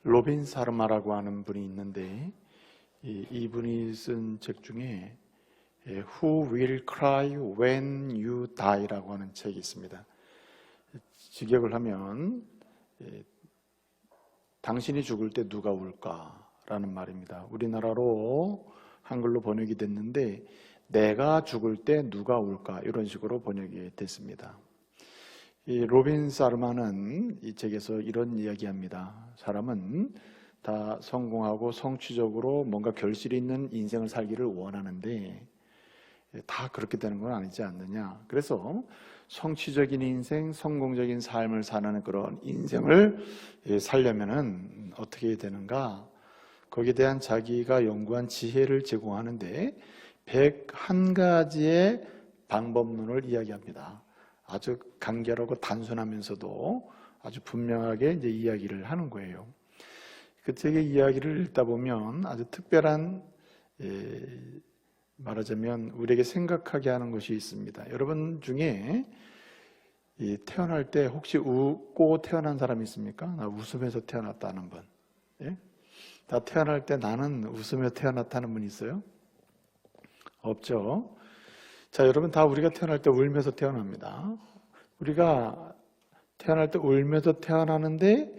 로빈 사르마라고 하는 분이 있는데 이분이 쓴 책 중에 Who Will Cry When You Die라고 하는 책이 있습니다. 직역을 하면 당신이 죽을 때 누가 울까라는 말입니다. 우리나라로 한글로 번역이 됐는데 내가 죽을 때 누가 울까 이런 식으로 번역이 됐습니다. 이 로빈 사르마는 이 책에서 이런 이야기합니다. 사람은 다 성공하고 성취적으로 뭔가 결실이 있는 인생을 살기를 원하는데 다 그렇게 되는 건 아니지 않느냐. 그래서 성취적인 인생, 성공적인 삶을 사는 그런 인생을 살려면은 어떻게 되는가? 거기에 대한 자기가 연구한 지혜를 제공하는데 101가지의 방법론을 이야기합니다. 아주 간결하고 단순하면서도 아주 분명하게 이제 이야기를 하는 거예요. 그 책의 이야기를 읽다 보면 아주 특별한 말하자면 우리에게 생각하게 하는 것이 있습니다. 여러분 중에 태어날 때 혹시 웃고 태어난 사람이 있습니까? 나 웃으면서 태어났다는 분. 예? 다 태어날 때 나는 웃으며 태어났다는 분 있어요? 없죠? 자, 여러분 다 우리가 태어날 때 울면서 태어납니다. 우리가 태어날 때 울면서 태어나는데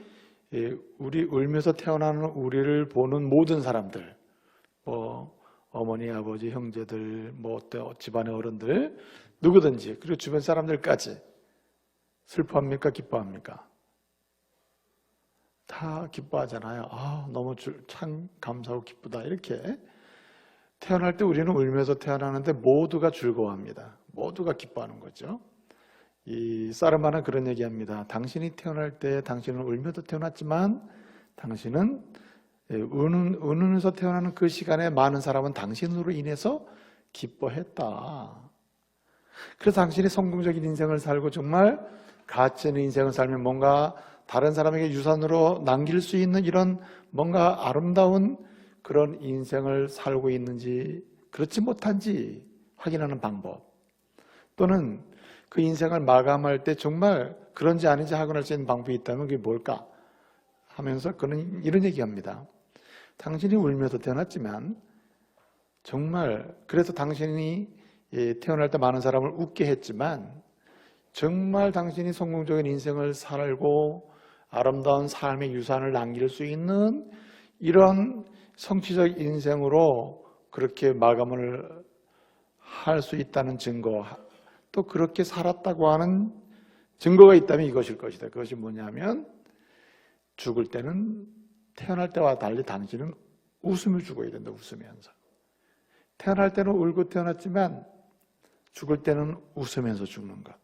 우리 울면서 태어나는 우리를 보는 모든 사람들, 뭐 어머니, 아버지, 형제들, 뭐 집안의 어른들 누구든지 그리고 주변 사람들까지 슬퍼합니까? 기뻐합니까? 다 기뻐하잖아요. 아, 너무 참 감사하고 기쁘다 이렇게. 태어날 때 우리는 울면서 태어나는데 모두가 즐거워합니다. 모두가 기뻐하는 거죠. 이 사르마는 그런 얘기합니다. 당신이 태어날 때 당신은 울면서 태어났지만 당신은 우는면서 태어나는 그 시간에 많은 사람은 당신으로 인해서 기뻐했다. 그래서 당신이 성공적인 인생을 살고 정말 가치 있는 인생을 살면 뭔가 다른 사람에게 유산으로 남길 수 있는 이런 뭔가 아름다운 그런 인생을 살고 있는지 그렇지 못한지 확인하는 방법, 또는 그 인생을 마감할 때 정말 그런지 아닌지 확인할 수 있는 방법이 있다면 그게 뭘까 하면서 그는 이런 얘기합니다. 당신이 울면서 태어났지만 정말 그래서 당신이 태어날 때 많은 사람을 웃게 했지만 정말 당신이 성공적인 인생을 살고 아름다운 삶의 유산을 남길 수 있는 이런 성취적 인생으로 그렇게 마감을 할 수 있다는 증거, 또 그렇게 살았다고 하는 증거가 있다면 이것일 것이다. 그것이 뭐냐면 죽을 때는 태어날 때와 달리 당신은 웃으며 죽어야 된다. 웃으면서. 태어날 때는 울고 태어났지만 죽을 때는 웃으면서 죽는 것.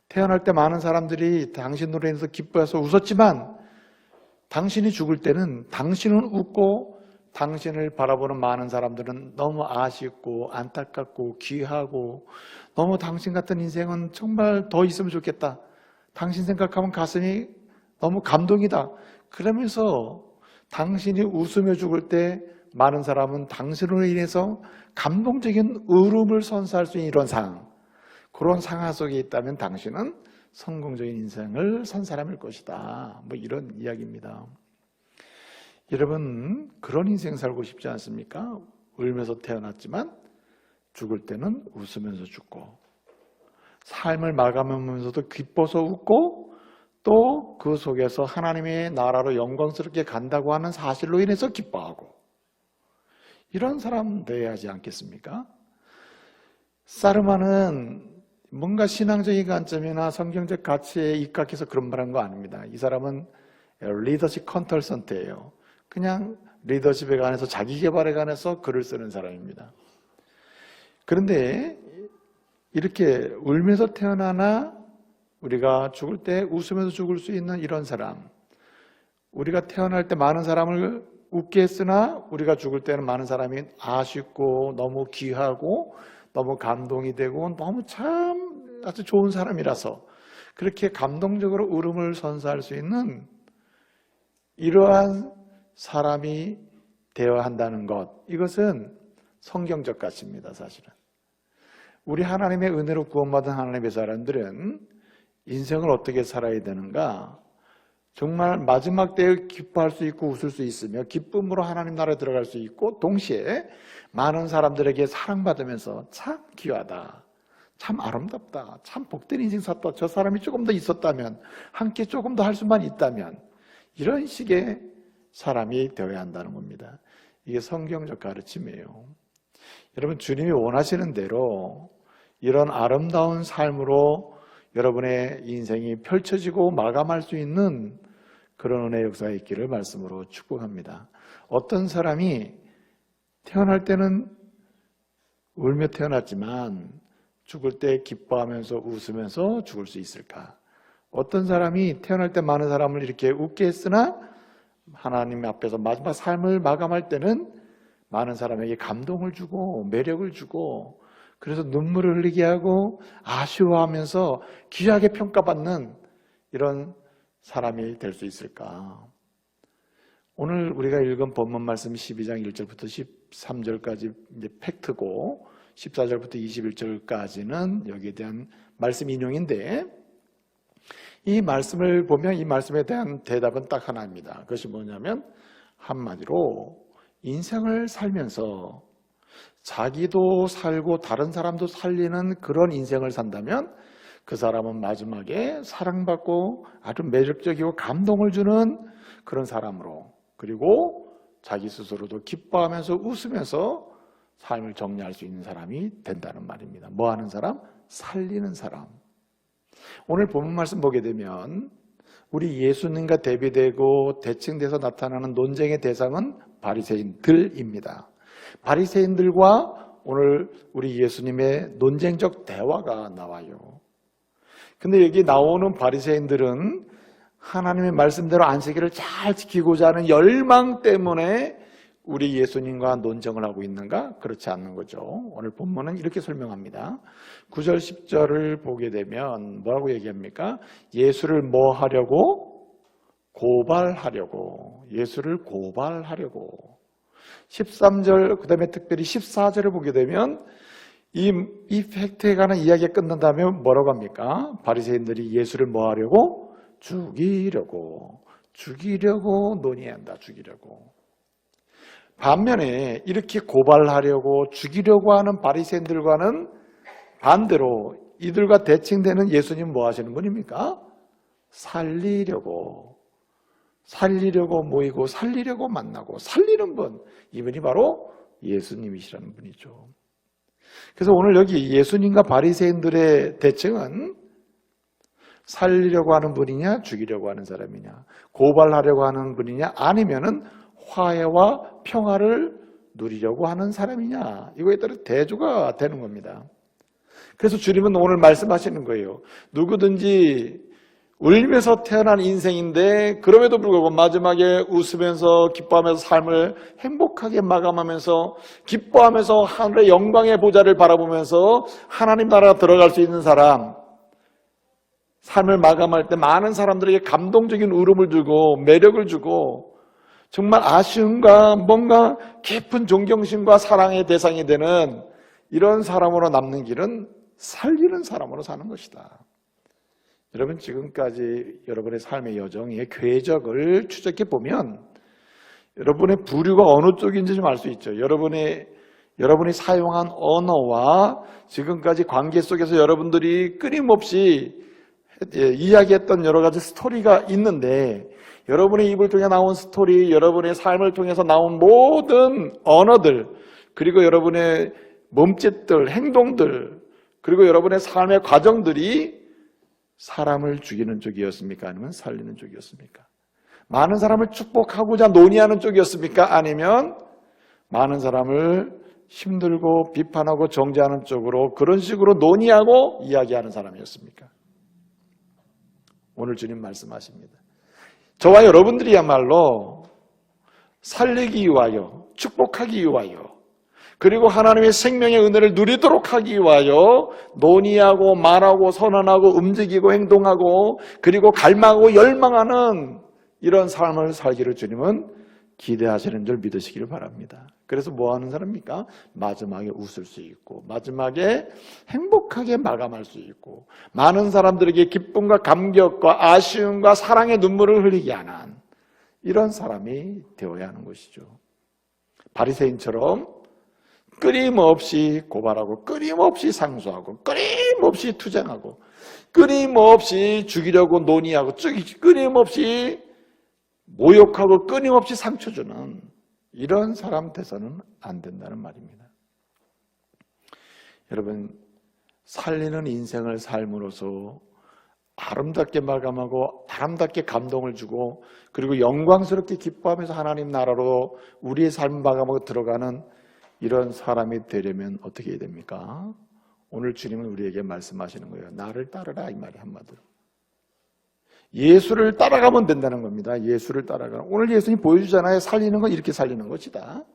태어날 때 많은 사람들이 당신으로 인해서 기뻐해서 웃었지만 당신이 죽을 때는 당신은 웃고 당신을 바라보는 많은 사람들은 너무 아쉽고 안타깝고 귀하고 너무 당신 같은 인생은 정말 더 있으면 좋겠다. 당신 생각하면 가슴이 너무 감동이다. 그러면서 당신이 웃으며 죽을 때 많은 사람은 당신으로 인해서 감동적인 울음을 선사할 수 있는 이런 상황, 그런 상황 속에 있다면 당신은 성공적인 인생을 산 사람일 것이다. 뭐 이런 이야기입니다. 여러분 그런 인생 살고 싶지 않습니까? 울면서 태어났지만 죽을 때는 웃으면서 죽고 삶을 마감하면서도 기뻐서 웃고 또 그 속에서 하나님의 나라로 영광스럽게 간다고 하는 사실로 인해서 기뻐하고 이런 사람 되어야 하지 않겠습니까? 사르마는 뭔가 신앙적인 관점이나 성경적 가치에 입각해서 그런 말한 거 아닙니다. 이 사람은 리더십 컨설턴트예요. 그냥 리더십에 관해서 자기 개발에 관해서 글을 쓰는 사람입니다. 그런데 이렇게 울면서 태어나나 우리가 죽을 때 웃으면서 죽을 수 있는 이런 사람, 우리가 태어날 때 많은 사람을 웃게 했으나 우리가 죽을 때는 많은 사람이 아쉽고 너무 귀하고 너무 감동이 되고 너무 참 아주 좋은 사람이라서 그렇게 감동적으로 울음을 선사할 수 있는 이러한 사람이 되어야 한다는 것, 이것은 성경적 가치입니다. 사실은 우리 하나님의 은혜로 구원받은 하나님의 사람들은 인생을 어떻게 살아야 되는가, 정말 마지막 때에 기뻐할 수 있고 웃을 수 있으며 기쁨으로 하나님 나라에 들어갈 수 있고 동시에 많은 사람들에게 사랑받으면서 참 귀하다, 참 아름답다, 참 복된 인생 샀다, 저 사람이 조금 더 있었다면, 함께 조금 더 할 수만 있다면, 이런 식의 사람이 되어야 한다는 겁니다. 이게 성경적 가르침이에요. 여러분, 주님이 원하시는 대로 이런 아름다운 삶으로 여러분의 인생이 펼쳐지고 마감할 수 있는 그런 은혜의 역사가 있기를 말씀으로 축복합니다. 어떤 사람이 태어날 때는 울며 태어났지만 죽을 때 기뻐하면서 웃으면서 죽을 수 있을까? 어떤 사람이 태어날 때 많은 사람을 이렇게 웃게 했으나 하나님 앞에서 마지막 삶을 마감할 때는 많은 사람에게 감동을 주고 매력을 주고 그래서 눈물을 흘리게 하고 아쉬워하면서 귀하게 평가받는 이런 사람이 될 수 있을까? 오늘 우리가 읽은 본문 말씀 12장 1절부터 13절까지 이제 팩트고 14절부터 21절까지는 여기에 대한 말씀 인용인데 이 말씀을 보면 이 말씀에 대한 대답은 딱 하나입니다. 그것이 뭐냐면 한마디로 인생을 살면서 자기도 살고 다른 사람도 살리는 그런 인생을 산다면 그 사람은 마지막에 사랑받고 아주 매력적이고 감동을 주는 그런 사람으로 그리고 자기 스스로도 기뻐하면서 웃으면서 삶을 정리할 수 있는 사람이 된다는 말입니다. 뭐 하는 사람? 살리는 사람. 오늘 본문 말씀 보게 되면 우리 예수님과 대비되고 대칭돼서 나타나는 논쟁의 대상은 바리새인들입니다. 바리새인들과 오늘 우리 예수님의 논쟁적 대화가 나와요. 근데 여기 나오는 바리새인들은 하나님의 말씀대로 안식일을 잘 지키고자 하는 열망 때문에 우리 예수님과 논쟁을 하고 있는가? 그렇지 않는 거죠. 오늘 본문은 이렇게 설명합니다. 9절 10절을 보게 되면 뭐라고 얘기합니까? 예수를 뭐 하려고? 고발하려고. 예수를 고발하려고. 13절 그 다음에 특별히 14절을 보게 되면 이 팩트에 관한 이야기가 끝난다면 뭐라고 합니까? 바리새인들이 예수를 뭐 하려고? 죽이려고 논의한다. 죽이려고. 반면에 이렇게 고발하려고 죽이려고 하는 바리새인들과는 반대로 이들과 대칭되는 예수님 뭐 하시는 분입니까? 살리려고 모이고 살리려고 만나고 살리는 분, 이분이 바로 예수님이시라는 분이죠. 그래서 오늘 여기 예수님과 바리새인들의 대칭은 살리려고 하는 분이냐 죽이려고 하는 사람이냐, 고발하려고 하는 분이냐 아니면은 화해와 평화를 누리려고 하는 사람이냐, 이거에 따라 대조가 되는 겁니다. 그래서 주님은 오늘 말씀하시는 거예요. 누구든지 울면서 태어난 인생인데 그럼에도 불구하고 마지막에 웃으면서 기뻐하면서 삶을 행복하게 마감하면서 기뻐하면서 하늘의 영광의 보좌를 바라보면서 하나님 나라가 들어갈 수 있는 사람, 삶을 마감할 때 많은 사람들에게 감동적인 울음을 주고 매력을 주고 정말 아쉬움과 뭔가 깊은 존경심과 사랑의 대상이 되는 이런 사람으로 남는 길은 살리는 사람으로 사는 것이다. 여러분, 지금까지 여러분의 삶의 여정의 궤적을 추적해 보면 여러분의 부류가 어느 쪽인지 좀 알 수 있죠. 여러분이 사용한 언어와 지금까지 관계 속에서 여러분들이 끊임없이 이야기했던 여러 가지 스토리가 있는데 여러분의 입을 통해 나온 스토리, 여러분의 삶을 통해서 나온 모든 언어들, 그리고 여러분의 몸짓들, 행동들, 그리고 여러분의 삶의 과정들이 사람을 죽이는 쪽이었습니까? 아니면 살리는 쪽이었습니까? 많은 사람을 축복하고자 논의하는 쪽이었습니까? 아니면 많은 사람을 힘들고 비판하고 정죄하는 쪽으로 그런 식으로 논의하고 이야기하는 사람이었습니까? 오늘 주님 말씀하십니다. 저와 여러분들이야말로 살리기 위하여, 축복하기 위하여, 그리고 하나님의 생명의 은혜를 누리도록 하기 위하여 논의하고 말하고 선언하고 움직이고 행동하고 그리고 갈망하고 열망하는 이런 삶을 살기를 주님은 기대하시는 줄 믿으시기를 바랍니다. 그래서 뭐 하는 사람입니까? 마지막에 웃을 수 있고 마지막에 행복하게 마감할 수 있고 많은 사람들에게 기쁨과 감격과 아쉬움과 사랑의 눈물을 흘리게 하는 이런 사람이 되어야 하는 것이죠. 바리새인처럼 끊임없이 고발하고 끊임없이 상소하고 끊임없이 투쟁하고 끊임없이 죽이려고 논의하고 끊임없이 모욕하고 끊임없이 상처 주는 이런 사람 돼서는 안 된다는 말입니다. 여러분, 살리는 인생을 삶으로써 아름답게 마감하고 아름답게 감동을 주고 그리고 영광스럽게 기뻐하면서 하나님 나라로 우리의 삶 마감하고 들어가는 이런 사람이 되려면 어떻게 해야 됩니까? 오늘 주님은 우리에게 말씀하시는 거예요. 나를 따르라 이 말이 한마디로. 예수를 따라가면 된다는 겁니다. 예수를 따라가. 오늘 예수님이 보여주잖아요. 살리는 건 이렇게 살리는 것이다.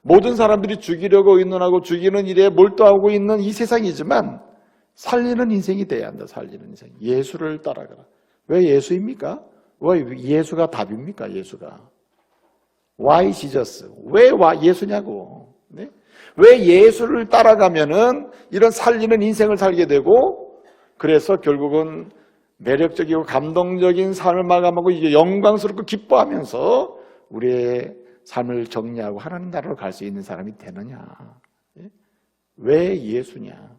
모든 사람들이 죽이려고 의논하고 죽이는 일에 몰두하고 있는 이 세상이지만 살리는 인생이 돼야 한다. 살리는 인생. 예수를 따라가라. 왜 예수입니까? 왜 예수가 답입니까? 예수가. Why Jesus? 왜 예수냐고. 네? 왜 예수를 따라가면은 이런 살리는 인생을 살게 되고 그래서 결국은 매력적이고 감동적인 삶을 마감하고 이제 영광스럽고 기뻐하면서 우리의 삶을 정리하고 하나님 나라로 갈 수 있는 사람이 되느냐? 왜 예수냐?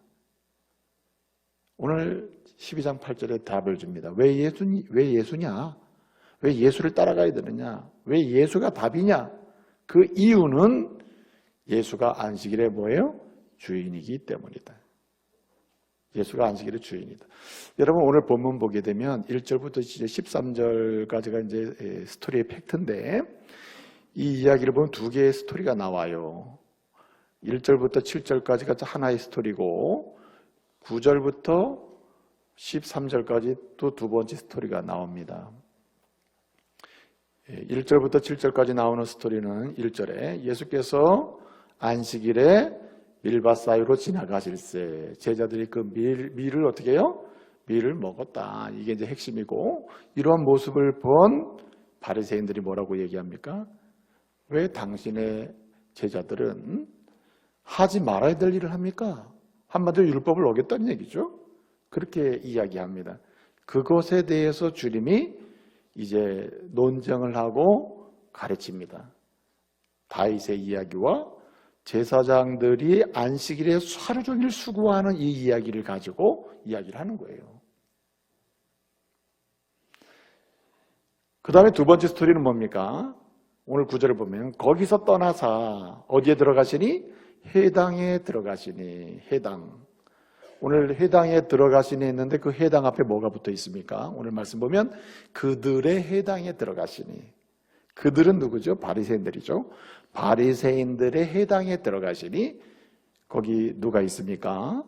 오늘 12장 8절에 답을 줍니다. 왜 예수냐? 왜 예수를 따라가야 되느냐? 왜 예수가 답이냐? 그 이유는 예수가 안식일의 뭐예요? 주인이기 때문이다. 예수가 안식일의 주인이다. 여러분 오늘 본문 보게 되면 1절부터 13절까지가 이제 스토리의 팩트인데 이 이야기를 보면 두 개의 스토리가 나와요. 1절부터 7절까지가 하나의 스토리고 9절부터 13절까지 또 두 번째 스토리가 나옵니다. 1절부터 7절까지 나오는 스토리는 1절에 예수께서 안식일에 밀밭 사이로 지나가실세 제자들이 그 밀을 어떻게 해요? 밀을 먹었다. 이게 이제 핵심이고 이러한 모습을 본 바리새인들이 뭐라고 얘기합니까? 왜 당신의 제자들은 하지 말아야 될 일을 합니까? 한마디로 율법을 어겼다는 얘기죠. 그렇게 이야기합니다. 그것에 대해서 주님이 이제 논쟁을 하고 가르칩니다. 다윗의 이야기와 제사장들이 안식일에 하루 종일 수고하는 이 이야기를 가지고 이야기를 하는 거예요. 그 다음에 두 번째 스토리는 뭡니까? 오늘 구절을 보면 거기서 떠나사 어디에 들어가시니? 회당에 들어가시니. 회당. 오늘 회당에 들어가시니 했는데 그 회당 앞에 뭐가 붙어 있습니까? 오늘 말씀 보면 그들의 회당에 들어가시니. 그들은 누구죠? 바리새인들이죠. 바리새인들의 회당에 들어가시니 거기 누가 있습니까?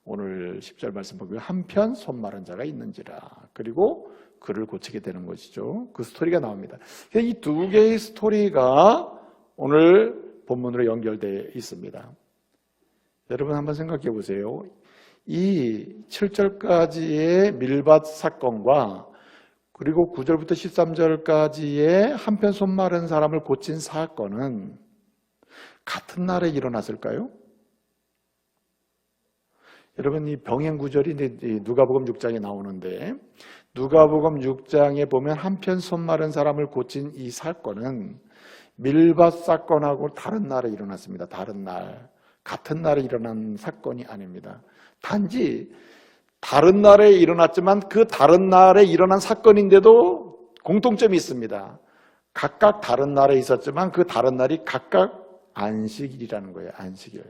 오늘 10절 말씀 보면 한편 손 마른 자가 있는지라. 그리고 그를 고치게 되는 것이죠. 그 스토리가 나옵니다. 이 두 개의 스토리가 오늘 본문으로 연결되어 있습니다. 여러분 한번 생각해 보세요. 이 7절까지의 밀밭 사건과 그리고 9절부터 13절까지의 한편 손 마른 사람을 고친 사건은 같은 날에 일어났을까요? 여러분 이 병행 구절이 누가복음 6장에 나오는데 누가복음 6장에 보면 한편 손 마른 사람을 고친 이 사건은 밀밭 사건하고 다른 날에 일어났습니다. 다른 날, 같은 날에 일어난 사건이 아닙니다. 단지 다른 날에 일어났지만 그 다른 날에 일어난 사건인데도 공통점이 있습니다. 각각 다른 날에 있었지만 그 다른 날이 각각 안식일이라는 거예요. 안식일.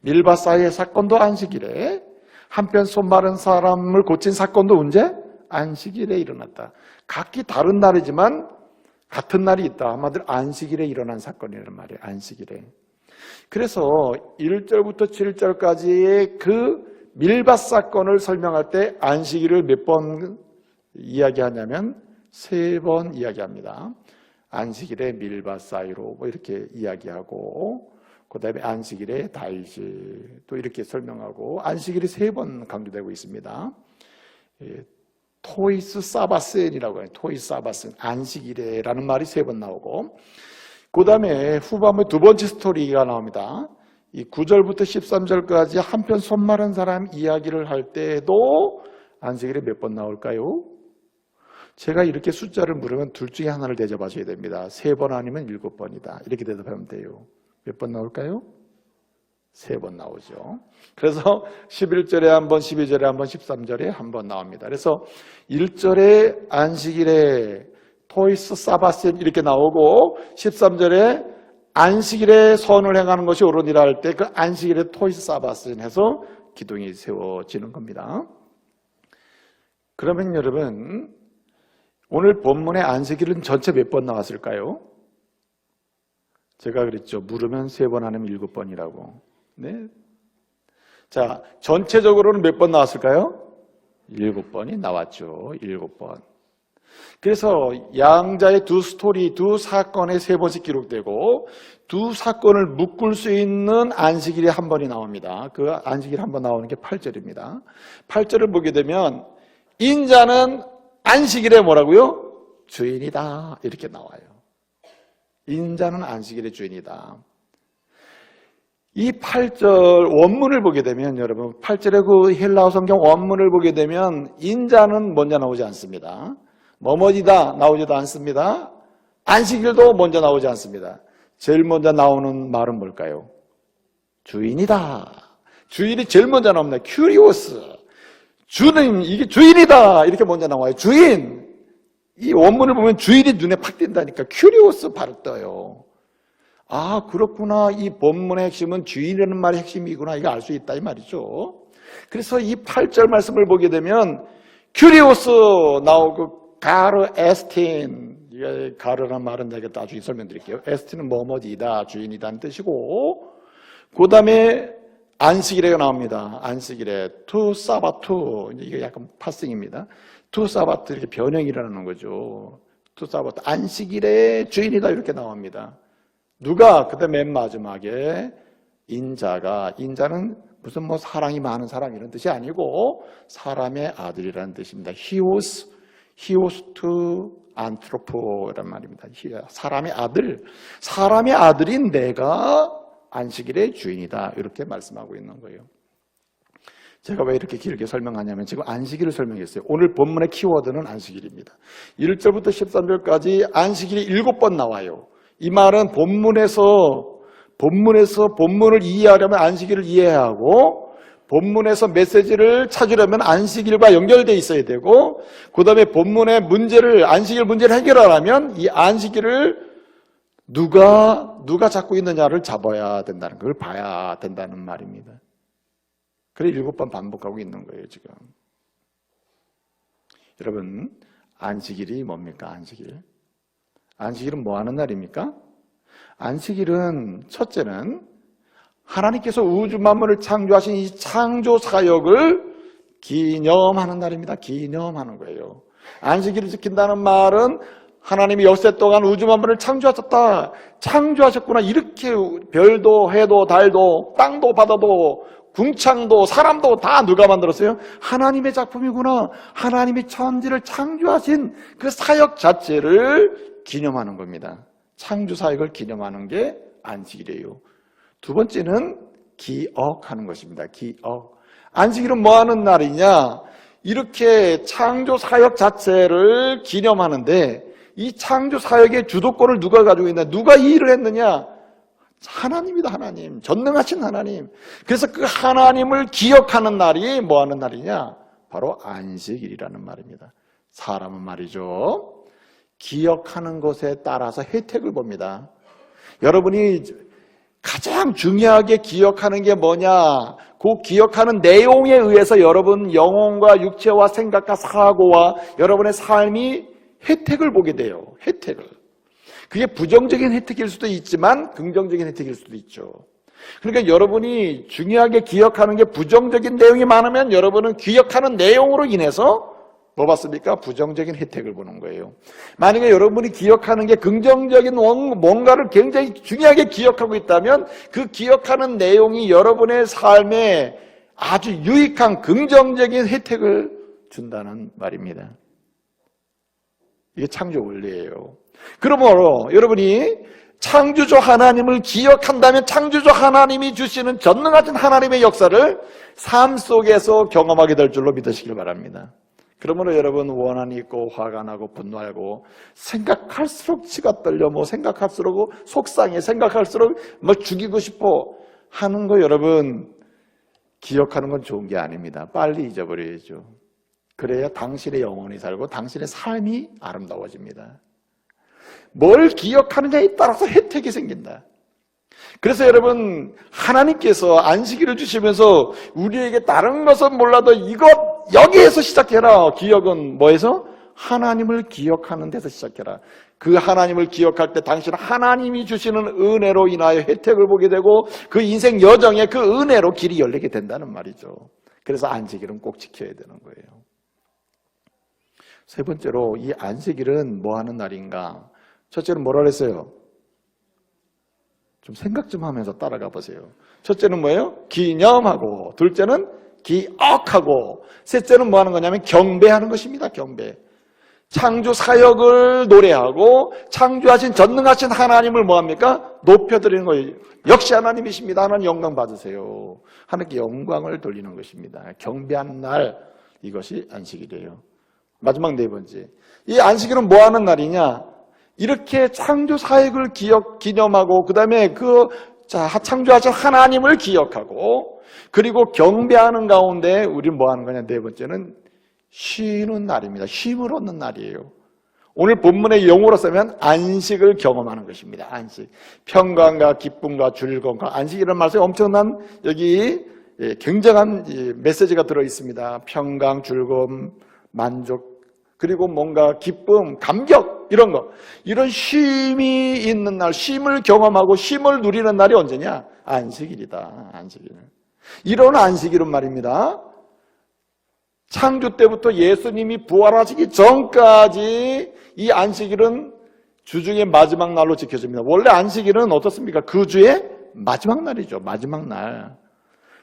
밀밭 사이의 사건도 안식일에, 한편 손 마른 사람을 고친 사건도 언제? 안식일에 일어났다. 각기 다른 날이지만 같은 날이 있다. 한마디로 안식일에 일어난 사건이란 말이에요. 안식일에. 그래서 1절부터 7절까지의 그 밀밭 사건을 설명할 때 안식일을 몇 번 이야기하냐면 3번 이야기합니다. 안식일에 밀밭 사이로 뭐 이렇게 이야기하고 그 다음에 안식일에 다윗이 또 이렇게 설명하고 안식일이 3번 강조되고 있습니다. 토이스 사바센이라고 해요. 토이스 사바센, 안식일에라는 말이 3번 나오고, 그 다음에 후반부에 두 번째 스토리가 나옵니다. 이 9절부터 13절까지 한편 손 마른 사람 이야기를 할 때에도 안식일에 몇 번 나올까요? 제가 이렇게 숫자를 물으면 둘 중에 하나를 대접하셔야 됩니다. 3번 아니면 7번이다. 이렇게 대답하면 돼요. 몇 번 나올까요? 3번 나오죠. 그래서 11절에 한 번, 12절에 한 번, 13절에 한 번 나옵니다. 그래서 1절에 안식일에 토이스 사바센 이렇게 나오고, 13절에 안식일에 선을 행하는 것이 옳으니라 할 때 그 안식일에 토이스 사바센 해서 기둥이 세워지는 겁니다. 그러면 여러분, 오늘 본문의 안식일은 전체 몇 번 나왔을까요? 제가 그랬죠. 물으면 3번 아니면 7번이라고. 네. 자, 전체적으로는 몇 번 나왔을까요? 7번이 나왔죠. 7번. 그래서 양자의 두 스토리, 두 사건에 3번씩 기록되고, 두 사건을 묶을 수 있는 안식일이 한 번이 나옵니다. 그 안식일 한 번 나오는 게 8절입니다. 8절을 보게 되면 인자는 안식일에 뭐라고요? 주인이다. 이렇게 나와요. 인자는 안식일의 주인이다. 이 8절 원문을 보게 되면 여러분, 8절의 그 헬라어 성경 원문을 보게 되면 인자는 먼저 나오지 않습니다. 뭐뭐이다 나오지도 않습니다. 안식일도 먼저 나오지 않습니다. 제일 먼저 나오는 말은 뭘까요? 주인이다. 주인이 제일 먼저 나옵니다. 큐리오스. 주는 이게 주인이다. 이렇게 먼저 나와요. 주인. 이 원문을 보면 주인이 눈에 팍 띈다니까. 큐리오스 바로 떠요. 아, 그렇구나. 이 본문의 핵심은 주인이라는 말이 핵심이구나. 이거 알 수 있다 이 말이죠. 그래서 이 8절 말씀을 보게 되면 큐리오스 나오고, 가르 에스틴, 가르라는 말은 제가 나중에 설명드릴게요. 에스틴은 뭐뭐이다, 주인이다는 뜻이고, 그 다음에 안식일에 나옵니다. 안식일에 투 사바투, 이게 약간 파싱입니다. 투 사바투 이렇게 변형이라는 거죠. 투 사바투, 안식일의 주인이다 이렇게 나옵니다. 누가? 그때 맨 마지막에 인자는 무슨 뭐 사랑이 많은 사람 이런 뜻이 아니고 사람의 아들이라는 뜻입니다. 히오스 투 안트로포란 말입니다. 사람의 아들, 사람의 아들인 내가 안식일의 주인이다 이렇게 말씀하고 있는 거예요. 제가 왜 이렇게 길게 설명하냐면 지금 안식일을 설명했어요. 오늘 본문의 키워드는 안식일입니다. 1절부터 13절까지 안식일이 7번 나와요. 이 말은 본문에서 본문을 이해하려면 안식일을 이해해야 하고, 본문에서 메시지를 찾으려면 안식일과 연결되어 있어야 되고, 그 다음에 본문의 안식일 문제를 해결하려면 이 안식일을 누가 잡고 있느냐를 잡아야 된다는 걸 봐야 된다는 말입니다. 그래 7번 반복하고 있는 거예요, 지금. 여러분, 안식일이 뭡니까, 안식일? 안식일은 뭐 하는 날입니까? 안식일은 첫째는 하나님께서 우주 만물을 창조하신 이 창조 사역을 기념하는 날입니다. 기념하는 거예요. 안식일을 지킨다는 말은 하나님이 역사 동안 우주 만물을 창조하셨다. 창조하셨구나. 이렇게 별도, 해도, 달도, 땅도, 바다도, 궁창도, 사람도 다 누가 만들었어요? 하나님의 작품이구나. 하나님이 천지를 창조하신 그 사역 자체를 기념하는 겁니다. 창조 사역을 기념하는 게 안식일이에요. 두 번째는 기억하는 것입니다. 기억. 안식일은 뭐 하는 날이냐? 이렇게 창조 사역 자체를 기념하는데 이 창조 사역의 주도권을 누가 가지고 있냐? 누가 이 일을 했느냐? 하나님이다, 하나님. 전능하신 하나님. 그래서 그 하나님을 기억하는 날이 뭐 하는 날이냐? 바로 안식일이라는 말입니다. 사람은 말이죠. 기억하는 것에 따라서 혜택을 봅니다. 여러분이 가장 중요하게 기억하는 게 뭐냐? 그 기억하는 내용에 의해서 여러분 영혼과 육체와 생각과 사고와 여러분의 삶이 혜택을 보게 돼요. 혜택을. 그게 부정적인 혜택일 수도 있지만 긍정적인 혜택일 수도 있죠. 그러니까 여러분이 중요하게 기억하는 게 부정적인 내용이 많으면 여러분은 기억하는 내용으로 인해서 뭐 받습니까? 부정적인 혜택을 보는 거예요. 만약에 여러분이 기억하는 게 긍정적인 뭔가를 굉장히 중요하게 기억하고 있다면 그 기억하는 내용이 여러분의 삶에 아주 유익한 긍정적인 혜택을 준다는 말입니다. 이게 창조 원리예요. 그러므로 여러분이 창조주 하나님을 기억한다면 창조주 하나님이 주시는 전능하신 하나님의 역사를 삶 속에서 경험하게 될 줄로 믿으시길 바랍니다. 그러므로 여러분 원한이 있고 화가 나고 분노하고 생각할수록 치가 떨려 생각할수록 속상해 생각할수록 죽이고 싶어 하는 거 여러분 기억하는 건 좋은 게 아닙니다. 빨리 잊어버려야죠. 그래야 당신의 영혼이 살고 당신의 삶이 아름다워집니다. 뭘 기억하느냐에 따라서 혜택이 생긴다. 그래서 여러분 하나님께서 안식일을 주시면서 우리에게 다른 것은 몰라도 여기에서 시작해라. 기억은 뭐에서? 하나님을 기억하는 데서 시작해라. 그 하나님을 기억할 때 당신은 하나님이 주시는 은혜로 인하여 혜택을 보게 되고 그 인생 여정에 그 은혜로 길이 열리게 된다는 말이죠. 그래서 안식일은 꼭 지켜야 되는 거예요. 세 번째로 이 안식일은 뭐 하는 날인가? 첫째는 뭐라 그랬어요? 좀 생각 좀 하면서 따라가 보세요. 첫째는 뭐예요? 기념하고, 둘째는 기억하고, 셋째는 뭐 하는 거냐면 경배하는 것입니다. 경배. 창조 사역을 노래하고 창조하신 전능하신 하나님을 뭐합니까? 높여드리는 거예요. 역시 하나님이십니다. 하나님 영광 받으세요. 하나님께 영광을 돌리는 것입니다. 경배하는 날, 이것이 안식일이에요. 마지막 네 번째, 이 안식일은 뭐 하는 날이냐? 이렇게 창조 사역을 기념하고 그 다음에 창조하신 하나님을 기억하고 그리고 경배하는 가운데 우리는 뭐 하는 거냐? 네 번째는 쉬는 날입니다. 쉼을 얻는 날이에요. 오늘 본문의 용어로 쓰면 안식을 경험하는 것입니다. 안식. 평강과 기쁨과 즐거움과 안식이라는 말씀에 엄청난 여기 굉장한 메시지가 들어있습니다. 평강, 즐거움, 만족, 그리고 뭔가 기쁨, 감격 이런 거. 이런 쉼이 있는 날, 쉼을 경험하고 쉼을 누리는 날이 언제냐? 안식일이다. 안식일. 이런 안식일은 말입니다. 창조 때부터 예수님이 부활하시기 전까지 이 안식일은 주중의 마지막 날로 지켜집니다. 원래 안식일은 어떻습니까? 그 주의 마지막 날이죠. 마지막 날.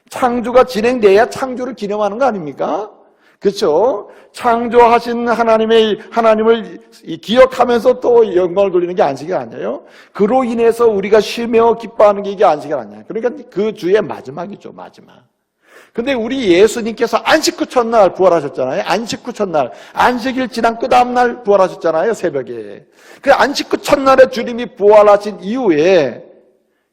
창조가 진행돼야 창조를 기념하는 거 아닙니까? 그렇죠? 창조하신 하나님을 기억하면서 또 영광을 돌리는 게 안식일 아니에요? 그로 인해서 우리가 쉬며 기뻐하는 게 이게 안식일 아니에요? 그러니까 그 주의 마지막이죠. 마지막. 근데 우리 예수님께서 안식 후 첫날 부활하셨잖아요. 안식 후 첫날. 안식일 지난 그 다음날 부활하셨잖아요. 새벽에. 그 안식 후 첫날에 주님이 부활하신 이후에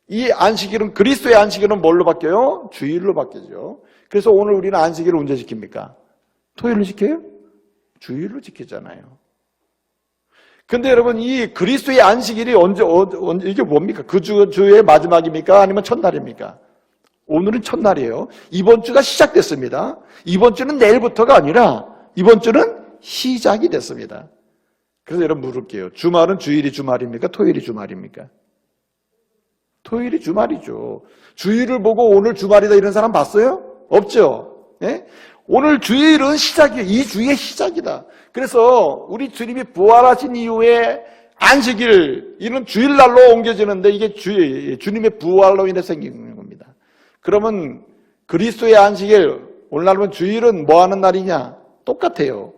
이 안식일은, 그리스도의 안식일은 뭘로 바뀌어요? 주일로 바뀌죠. 그래서 오늘 우리는 안식일을 언제 지킵니까? 토요일로 지켜요? 주일로 지키잖아요. 근데 여러분, 이 그리스도의 안식일이 언제 이게 뭡니까? 그 주의 마지막입니까? 아니면 첫날입니까? 오늘은 첫날이에요. 이번 주가 시작됐습니다. 이번 주는 내일부터가 아니라 이번 주는 시작이 됐습니다. 그래서 여러분 물을게요. 주말은 주일이 주말입니까? 토요일이 주말입니까? 토요일이 주말이죠. 주일을 보고 오늘 주말이다 이런 사람 봤어요? 없죠? 네? 오늘 주일은 시작이에요. 이 주의 시작이다. 그래서 우리 주님이 부활하신 이후에 안식일, 이는 주일날로 옮겨지는데 이게 주님의 부활로 인해 생기는 겁니다. 그러면 그리스도의 안식일, 오늘날은 주일은 뭐 하는 날이냐? 똑같아요.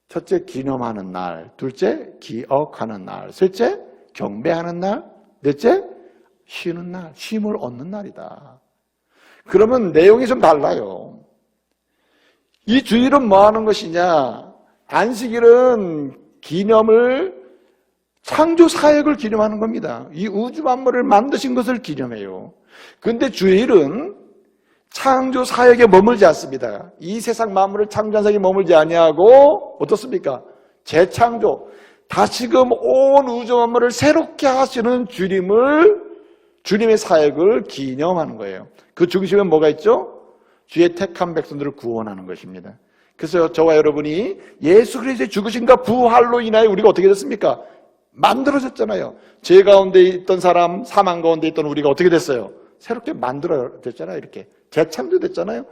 첫째, 기념하는 날. 둘째, 기억하는 날. 셋째, 경배하는 날. 넷째, 쉬는 날. 쉼을 얻는 날이다. 그러면 내용이 좀 달라요. 이 주일은 뭐 하는 것이냐? 안식일은 기념을, 창조 사역을 기념하는 겁니다. 이 우주 만물을 만드신 것을 기념해요. 근데 주일은 창조 사역에 머물지 않습니다. 이 세상 만물을 창조한 사역에 머물지 아니하고 어떻습니까? 재창조, 다시금 온 우주 만물을 새롭게 하시는 주님의 사역을 기념하는 거예요. 그 중심에 뭐가 있죠? 주의 택한 백성들을 구원하는 것입니다. 그래서 저와 여러분이 예수 그리스도의 죽으심과 부활로 인하여 우리가 어떻게 됐습니까? 만들어졌잖아요. 죄 가운데 있던 사람, 사망 가운데 있던 우리가 어떻게 됐어요? 새롭게 만들어졌잖아요. 이렇게 재창조됐잖아요.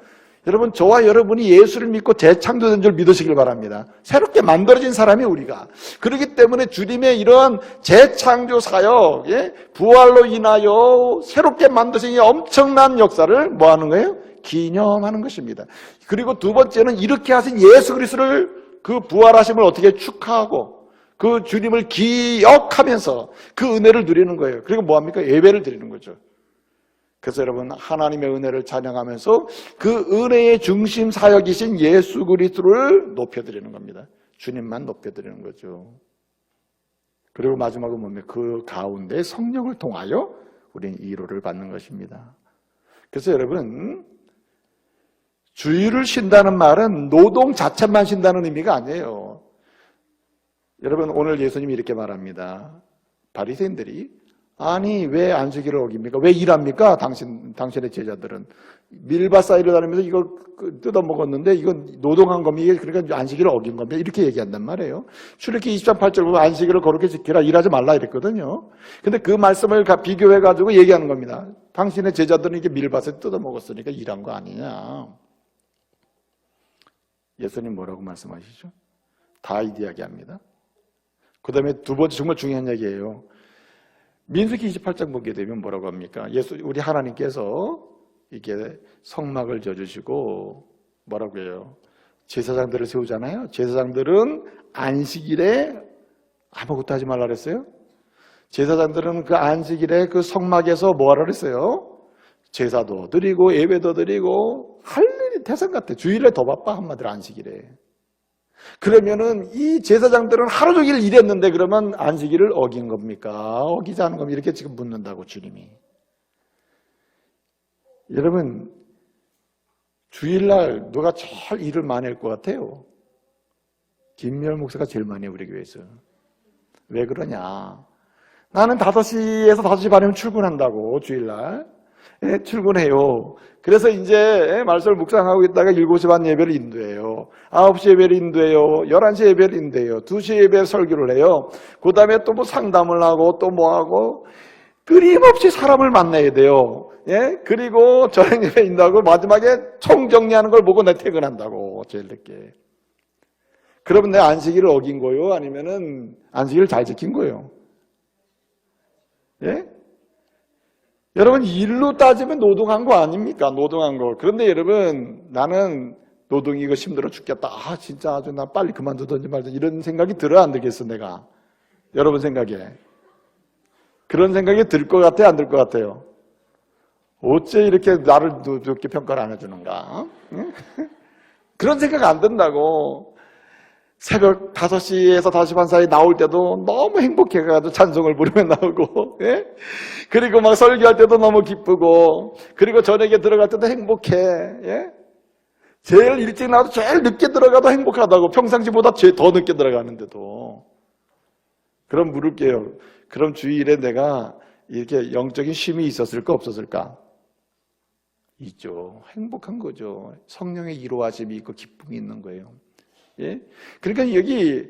여러분, 저와 여러분이 예수를 믿고 재창조된 줄 믿으시길 바랍니다. 새롭게 만들어진 사람이 우리가. 그렇기 때문에 주님의 이런 재창조 사역, 부활로 인하여 새롭게 만드신 이 엄청난 역사를 뭐 하는 거예요? 기념하는 것입니다. 그리고 두 번째는 이렇게 하신 예수 그리스도를 그 부활하심을 어떻게 축하하고 그 주님을 기억하면서 그 은혜를 누리는 거예요. 그리고 뭐합니까? 예배를 드리는 거죠. 그래서 여러분 하나님의 은혜를 찬양하면서 그 은혜의 중심 사역이신 예수 그리스도를 높여드리는 겁니다. 주님만 높여드리는 거죠. 그리고 마지막은 뭡니까? 그 가운데 성령을 통하여 우리는 위로를 받는 것입니다. 그래서 여러분 주일을 쉰다는 말은 노동 자체만 쉰다는 의미가 아니에요. 여러분 오늘 예수님이 이렇게 말합니다. 바리새인들이 아니 왜 안식일을 어깁니까? 왜 일합니까? 당신의 제자들은 밀밭 사이를 다니면서 이거 뜯어 먹었는데 이건 노동한 겁니다. 그러니까 안식일을 어긴 겁니다. 이렇게 얘기한단 말이에요. 출애굽기 20장 8절 보면 안식일을 거룩히 지키라 일하지 말라 이랬거든요. 근데 그 말씀을 비교해 가지고 얘기하는 겁니다. 당신의 제자들은 이게 밀밭에 뜯어 먹었으니까 일한 거 아니냐. 예수님 뭐라고 말씀하시죠? 다 이야기합니다. 그 다음에 두 번째 정말 중요한 얘기예요. 민수기 28장 보게 되면 뭐라고 합니까? 우리 하나님께서 이게 성막을 져주시고 뭐라고 해요? 제사장들을 세우잖아요. 제사장들은 안식일에 아무것도 하지 말라 그랬어요. 제사장들은 그 안식일에 그 성막에서 뭐 하라 그랬어요? 제사도 드리고 예배도 드리고 할 일이 태산 같아. 주일에 더 바빠 한마디로 안식일에. 그러면은 이 제사장들은 하루 종일 일했는데 그러면 안식일을 어긴 겁니까? 어기지 않은 겁니까? 이렇게 지금 묻는다고 주님이. 여러분 주일날 누가 제일 일을 많이 할 것 같아요? 김미열 목사가 제일 많이 해요 우리 교회에서. 왜 그러냐? 나는 5시에서 5시 반이면 출근한다고 주일날. 예, 출근해요. 그래서 이제 말씀을 묵상하고 있다가 7시 반 예배를 인도해요. 9시 예배를 인도해요. 11시 예배를 인도해요. 2시 예배 설교를 해요. 그 다음에 또 뭐 상담을 하고 또 뭐 하고 끊임없이 사람을 만나야 돼요. 예? 그리고 저녁 예배 인도하고 마지막에 총정리하는 걸 보고 내 퇴근한다고 제일 늦게. 그러면 내 안식일을 어긴 거요? 아니면은 안식일을 잘 지킨 거요? 예? 여러분 일로 따지면 노동한 거 아닙니까? 노동한 거. 그런데 여러분 나는 노동이 이거 힘들어 죽겠다. 아 진짜 아주 나 빨리 그만두든지 말든지 이런 생각이 들어 안 들겠어 내가? 여러분 생각에 그런 생각이 들 것 같아요? 안 들 것 같아요? 어째 이렇게 나를 높게 평가를 안 해주는가? 응? 그런 생각 안 든다고. 새벽 5시에서 5시 반 사이 나올 때도 너무 행복해가지고 찬송을 부르며 나오고, 예? 그리고 막 설교할 때도 너무 기쁘고, 그리고 저녁에 들어갈 때도 행복해, 예? 제일 일찍 나와도 제일 늦게 들어가도 행복하다고, 평상시보다 더 늦게 들어가는데도. 그럼 물을게요. 그럼 주일에 내가 이렇게 영적인 쉼이 있었을까, 없었을까? 있죠. 행복한 거죠. 성령의 이로하심이 있고 기쁨이 있는 거예요. 예? 그러니까 여기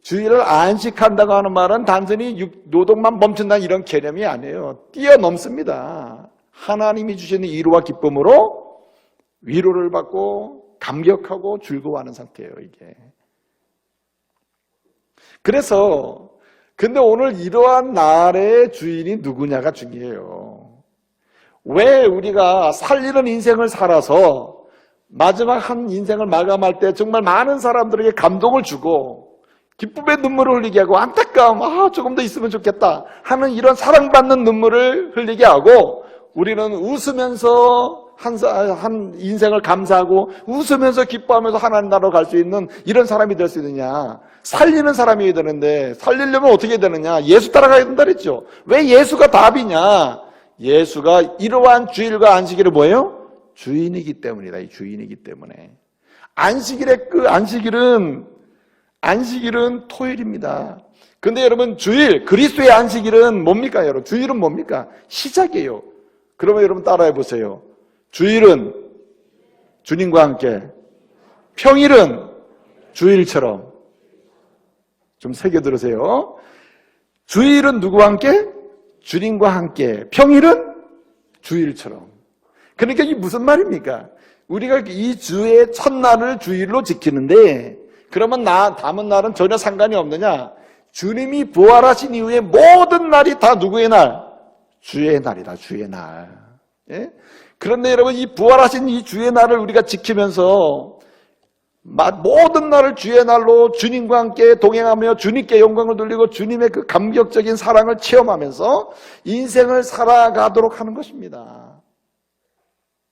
주일을 안식한다고 하는 말은 단순히 노동만 멈춘다는 이런 개념이 아니에요. 뛰어넘습니다. 하나님이 주시는 위로와 기쁨으로 위로를 받고 감격하고 즐거워하는 상태예요, 이게. 그래서 근데 오늘 이러한 날의 주인이 누구냐가 중요해요. 왜 우리가 살리는 인생을 살아서 마지막 한 인생을 마감할 때 정말 많은 사람들에게 감동을 주고 기쁨의 눈물을 흘리게 하고 안타까움, 조금 더 있으면 좋겠다 하는 이런 사랑받는 눈물을 흘리게 하고 우리는 웃으면서 한 인생을 감사하고 웃으면서 기뻐하면서 하나님 나라로 갈 수 있는 이런 사람이 될 수 있느냐? 살리는 사람이어야 되는데 살리려면 어떻게 해야 되느냐? 예수 따라가야 된다 그랬죠. 왜 예수가 답이냐? 예수가 이러한 주일과 안식일을 뭐예요? 주인이기 때문이다. 이 주인이기 때문에. 안식일은 토요일입니다. 근데 여러분 그리스도의 안식일은 뭡니까 여러분? 주일은 뭡니까? 시작이에요. 그러면 여러분 따라해 보세요. 주일은 주님과 함께, 평일은 주일처럼. 좀 새겨 들으세요. 주일은 누구와 함께? 주님과 함께. 평일은 주일처럼. 그러니까 이게 무슨 말입니까? 우리가 이 주의 첫날을 주일로 지키는데 그러면 남은 날은 전혀 상관이 없느냐? 주님이 부활하신 이후에 모든 날이 다 누구의 날? 주의 날이다. 주의 날. 예? 그런데 여러분, 이 부활하신 이 주의 날을 우리가 지키면서 모든 날을 주의 날로 주님과 함께 동행하며 주님께 영광을 돌리고 주님의 그 감격적인 사랑을 체험하면서 인생을 살아가도록 하는 것입니다.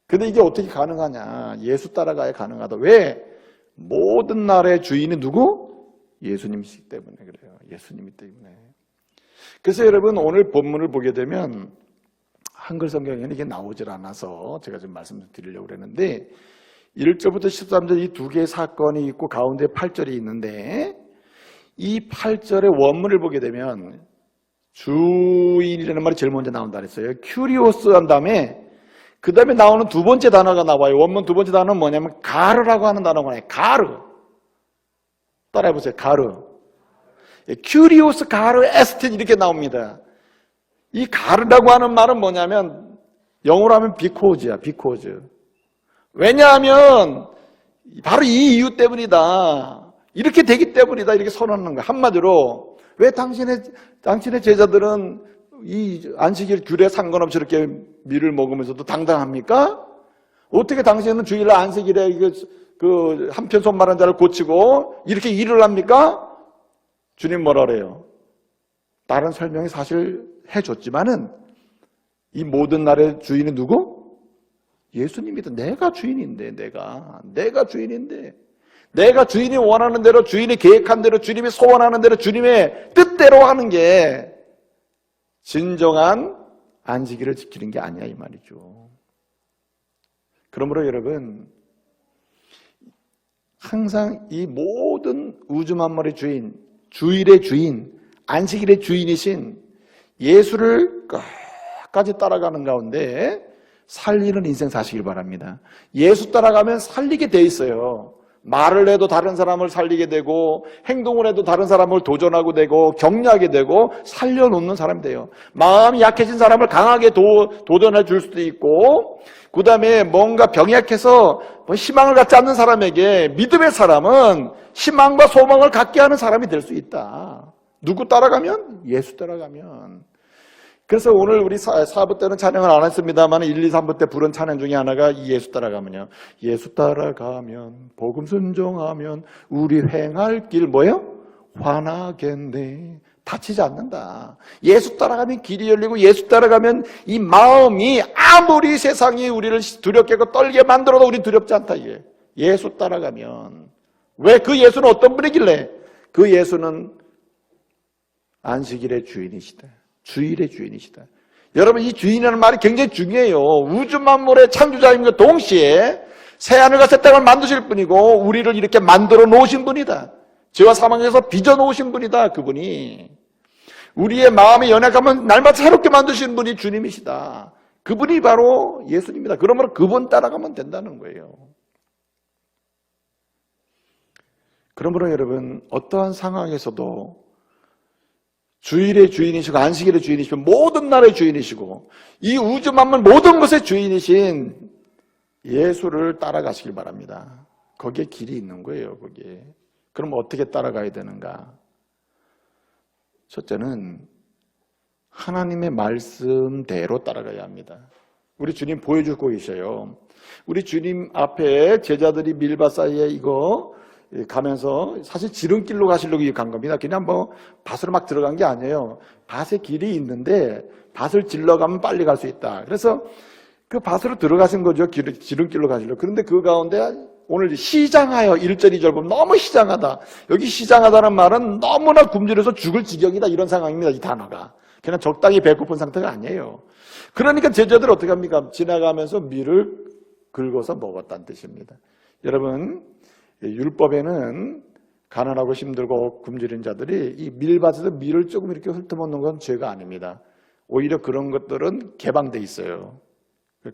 근데 이게 어떻게 가능하냐? 예수 따라가야 가능하다. 왜? 모든 날의 주인이 누구? 예수님이시기 때문에 그래요. 예수님이 때문에. 그래서 여러분, 오늘 본문을 보게 되면 한글 성경에는 이게 나오질 않아서 제가 좀 말씀드리려고 그랬는데 1절부터 13절 이 두 개의 사건이 있고 가운데 8절이 있는데 이 8절의 원문을 보게 되면 주인이라는 말이 제일 먼저 나온다 그랬어요. 큐리오스 한 다음에 그 다음에 나오는 두 번째 단어가 나와요. 원문 두 번째 단어는 뭐냐면 가르라고 하는 단어가 나와요. 가르. 따라해보세요. 가르. 큐리오스 가르 에스틴 이렇게 나옵니다. 이 가르라고 하는 말은 뭐냐면 영어로 하면 비코즈야. 비코즈. 왜냐하면 바로 이 이유 때문이다. 이렇게 되기 때문이다. 이렇게 선언하는 거야. 한마디로 왜 당신의 제자들은 이 안식일 규례 상관없이 이렇게 밀을 먹으면서도 당당합니까? 어떻게 당신은 주일날 안식일에 그 한편 손마른 자를 고치고 이렇게 일을 합니까? 주님 뭐라 그래요? 다른 설명이 사실 해줬지만은 이 모든 날의 주인은 누구? 예수님이다. 내가 주인인데 내가 주인인데 내가 주인이 원하는 대로 주인이 계획한 대로 주님이 소원하는 대로 주님의 뜻대로 하는 게 진정한 안식일을 지키는 게 아니야 이 말이죠. 그러므로 여러분 항상 이 모든 우주 만물의 주인, 주일의 주인, 안식일의 주인이신 예수를 끝까지 따라가는 가운데 살리는 인생 사시길 바랍니다. 예수 따라가면 살리게 돼 있어요. 말을 해도 다른 사람을 살리게 되고 행동을 해도 다른 사람을 도전하게 되고 격려하게 되고 살려놓는 사람이 돼요. 마음이 약해진 사람을 강하게 도전해 줄 수도 있고 그 다음에 뭔가 병약해서 희망을 갖지 않는 사람에게 믿음의 사람은 희망과 소망을 갖게 하는 사람이 될 수 있다. 누구 따라가면? 예수 따라가면. 그래서 오늘 우리 4부 때는 찬양을 안 했습니다만 1, 2, 3부 때 부른 찬양 중에 하나가 이 예수 따라가면요. 예수 따라가면 복음 순종하면 우리 행할 길 뭐예요? 환하겠네. 다치지 않는다. 예수 따라가면 길이 열리고 예수 따라가면 이 마음이 아무리 세상이 우리를 두렵게 하고 떨게 만들어도 우린 두렵지 않다. 이게 예수 따라가면. 왜? 그 예수는 어떤 분이길래? 그 예수는 안식일의 주인이시다. 주일의 주인이시다. 여러분 이 주인이라는 말이 굉장히 중요해요. 우주 만물의 창조자임과 동시에 새하늘과 새 땅을 만드실 분이고 우리를 이렇게 만들어 놓으신 분이다. 죄와 사망에서 빚어 놓으신 분이다. 그분이 우리의 마음의 연약함은 날마다 새롭게 만드시는 분이 주님이시다. 그분이 바로 예수님이다. 그러므로 그분 따라가면 된다는 거예요. 그러므로 여러분 어떠한 상황에서도 주일의 주인이시고 안식일의 주인이시고 모든 날의 주인이시고 이 우주 만물 모든 것의 주인이신 예수를 따라가시길 바랍니다. 거기에 길이 있는 거예요. 거기에. 그럼 어떻게 따라가야 되는가? 첫째는 하나님의 말씀대로 따라가야 합니다. 우리 주님 보여주고 계셔요. 우리 주님 앞에 제자들이 밀밭 사이에 이거 가면서 사실 지름길로 가시려고 간 겁니다. 그냥 뭐 밭으로 막 들어간 게 아니에요. 밭에 길이 있는데 밭을 질러가면 빨리 갈 수 있다. 그래서 그 밭으로 들어가신 거죠. 지름길로 가시려고. 그런데 그 가운데 오늘 시장하여 1절 2절 보면 너무 시장하다. 여기 시장하다는 말은 너무나 굶주려서 죽을 지경이다 이런 상황입니다. 이 단어가. 그냥 적당히 배고픈 상태가 아니에요. 그러니까 제자들 어떻게 합니까? 지나가면서 밀을 긁어서 먹었다는 뜻입니다. 여러분 율법에는 가난하고 힘들고 굶주린 자들이 이 밀밭에서 밀을 조금 이렇게 훑어먹는 건 죄가 아닙니다. 오히려 그런 것들은 개방돼 있어요.